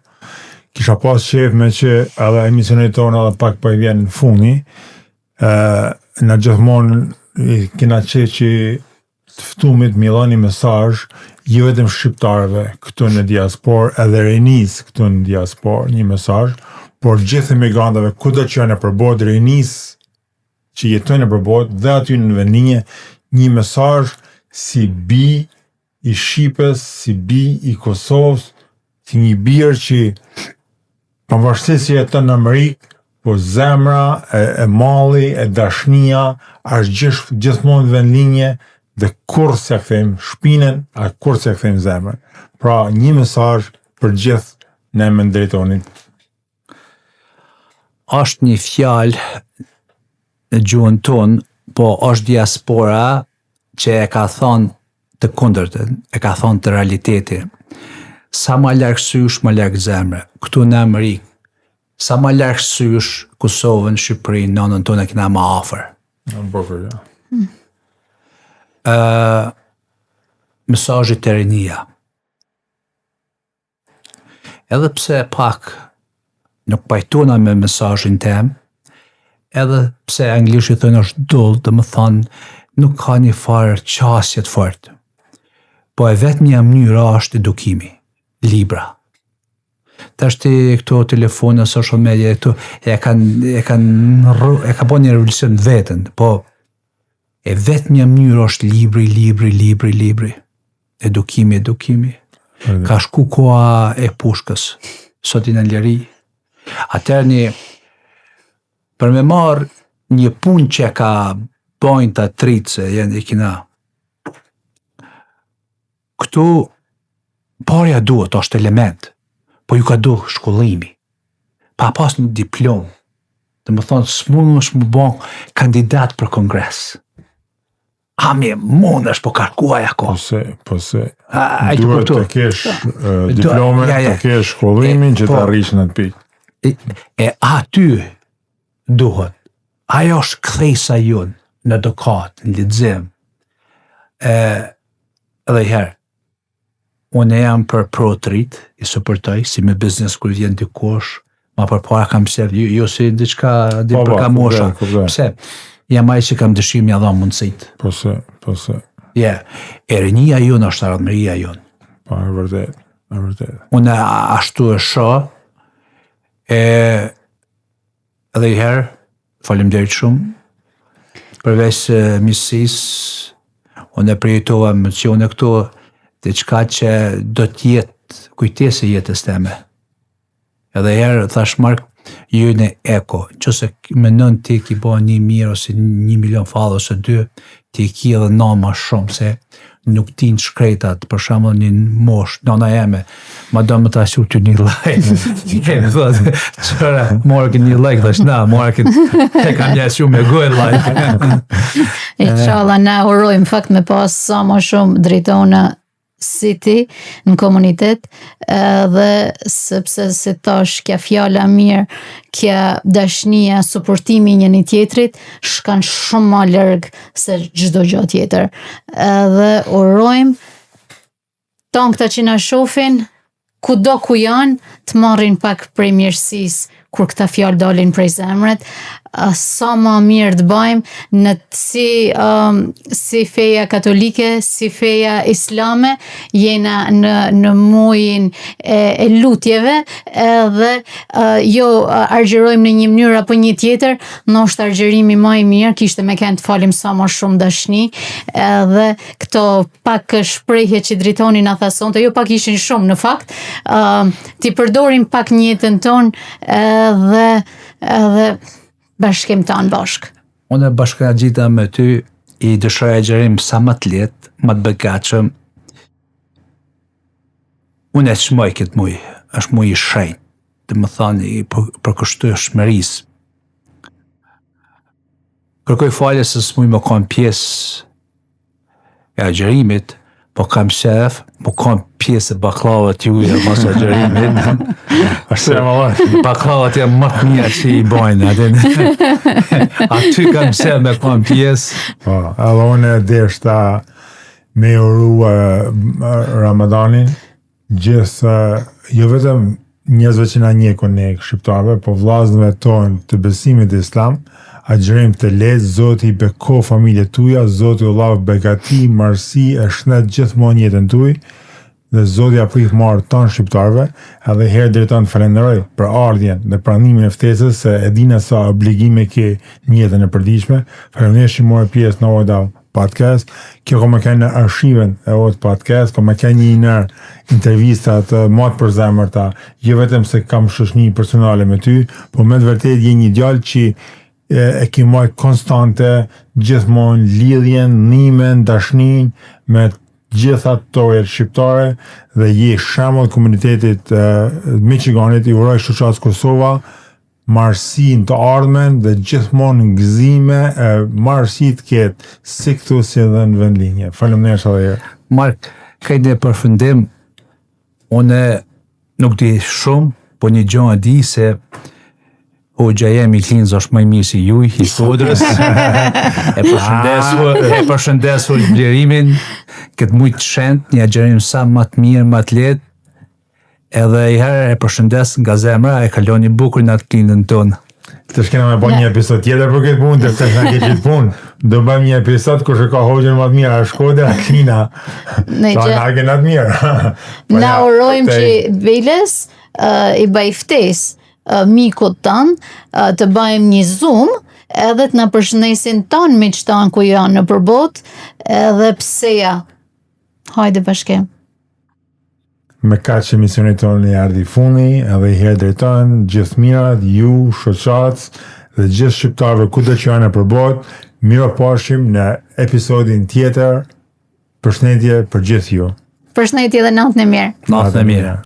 A: Kisha pas qef me që edhe emisionet tonë edhe pak për i vjen në funi, në gjithmonë kena qef që të ftumit miloni mesazh, jo vetëm shqiptarëve këtu në diaspor, edhe rinis këtu në diaspor, një mesazh, por gjithë emigrantëve kudo që janë për botë, rinis që jetojnë për botë dhe aty në vendinje, një mesazh si bi i Shqipës, si bi i Kosovës, si një birë që pavarësisht se jeton në Amerikë, po zemra, e malli, e dashnia, është gjithmonë vendlinje dhe kur se kthejmë shpinën, a kur se kthejmë zemrën. Pra, një mesazh për gjithë ne me drejtonin.
C: Është një fjalë në gjuhën tonë, po është diaspora që e ka thonë të kundërtën, e ka thonë të realiteti. Sa ma larkë sysh, ma larkë zemre. Këtu në Amerikë, sa ma larkë sysh, Kosovën, Shqipërinë, nënën tonë e kina ma afer.
A: Në bërë, ja.
C: Mesazhi të rinia. Edhe pse pak nuk pajtona me mesazhin tem, edhe pse anglisht i thënë është dull, dhe më thonë nuk ka një farë qasjet fort. Po e vetë një mënyra është edukimi, libra. Tash ti këto telefone, social media, këto e ka bo një revolucion vetën, po e vetë një mënyra është libri. Edukimi. Ka shku koha e pushkës, sot i në lëri. Atëherë për me marë një punë që ka bojnë të tritë se jenë i kina. Këtu, parja duhet, është element, po ju ka duh shkollimi. Pa pas një diplom, dhe më thonë, s'mund është më bon kandidat për kongres. Mund është po karkuaj ako.
A: Po se, duhet të kesh diplome, të kesh shkollimin që të arrish në të pikë.
C: E aty duhet, ajo është kthesa jonë në edukat, në lexim. Edhe herë, unë jam për pro të rrit, i supportoj, si me biznes kur vjen dikush, ma përpara kam pësër, jo si diçka për ka mosha. Pse? Jam ai që kam dëshirë m'ja dha mundësit.
A: Po se.
C: E rinia jonë është ardhmëria jonë.
A: Po, e vërtet.
C: Unë ashtu e shoh, edhe i herë, faleminderit shumë, përveç miqësisë, unë e përjetova emocione këtu, diçka që do t'jetë kujtesë jetës teme. Edhe herë, thash Mark, ju në eko, që se menon ti ki bo 1.000 ose 1 milion fallë ose 2, ti ki edhe në ma shumë, se nuk ti në shkretat, për shembull një mosh, nana jeme, ma do më të ashu të një like. Kemi thotë, qëra, morë këtë një like, thash, na, morë këtë, e kam një ashu me gojë like.
B: Inshallah, na urojmë fakt me pas sa më shumë drejtona si ti në komunitet, dhe sepse se tash kja fjala mirë, kja dashnia, suportimi një tjetrit, shkan shumë ma lërgë se çdo gjë tjetër. Dhe urojmë ton këta që na shofin, kudo ku janë, të marrin pak prej mirësisë kur këta fjalë dalin prej zemrët. sa më mirë të bëjmë në si feja katolike, si feja islame, jena në muajin e lutjeve, edhe jo argjerojmë në një mënyrë apo një tjetër, ndoshta argjerimi më i mirë kishte me kënd të falim sa më shumë dashni, edhe këto pak shprehje që Dritoni na tha sonte, jo pak ishin shumë në fakt, ti përdorim pak një jetën tonë edhe bashkëmtan bashk.
C: Unë bashkëngjita me ty i dëshiroj agjerim sa më të lehtë, më të begatshëm. Unë e shmoj këtë muj, është muj i shenjtë, dhe më thani i përkushtueshmërisë. Kërkoj falje se s'muj më kam pjesë e agjerimit, po kam shef, po kam pjesë e baklavat juja mos agjerimit. Baklavat janë më të mira që i bojnë, aty kam shef me kam pjesë.
A: Edhe unë e deshta me uru Ramadanin, gjithë, jo vetëm njerëzve që na njekun ne shqiptarëve, po vllazëve tonë të besimit islam, agjerim të lehtë, Zoti i beko familje tuja, Zoti u lavë begati, marsi e shnet gjithmonë jetën tuaj, dhe Zoti ja prit marrë tonë shqiptarëve, edhe herë deri tonë falenderoj për ardhjen dhe pranimin e ftesës, se e dina sa obligime ke në jetën e përditshme. Faleminderit që morë pjesë në Oda podcast. Kjo ka më kanë në arshiven e Oda podcast, ka më kanë një intervistat më të përzemërta, jo vetëm se kam shoqëni personale me ty, por me të vërtetë je një djalë që e ki marrë konstante gjithmonë lidhjen, nimen, dashnin me gjitha tojet shqiptare, dhe je shembull komunitetit Michiganit. I uroj shoqatës Kosova marrësinë të ardhmen dhe gjithmonë gëzime, marrësi të ketë si këtu si edhe në vendlinje. Faleminderit edhe herë.
C: Mark, këtë në përfundim, unë nuk di shumë, po një gjë e di se Hoxha jemi Klinz është më i mirë si ju, i Sodrës. E përshëndesur vlerimin, këtë mujtë të shenjtë, një agjerim sa më të mirë, më të lehtë, edhe i herë e përshëndes nga zemra, e kaloni bukur në atë Klindën tonë.
A: Të shkena me bëjmë një episod tjetër për këtë punë, dhe të shkena ke qitë punë. Do bëjmë një episod kërë ka Hoxhën më të mirë, a Shkode, a Klina. Ta nage në të mirë.
B: Na urojmë që Veles i bëj ftesë mikut tanë të bëjmë një Zoom, edhe të na përshëndesin tanë miq tanë ku janë në përbot, edhe pseja. Hajde bashkem.
A: Me kaq emisionit tonë i ardhi fundi, edhe i herë drejton, gjithë mirat, ju, shoqatës dhe gjithë shqiptarëve kudo që janë në përbot, miropafshim në episodin tjetër. Përshëndetje për gjithë ju.
B: Përshëndetje dhe natën e mirë.
C: Natën e mirë.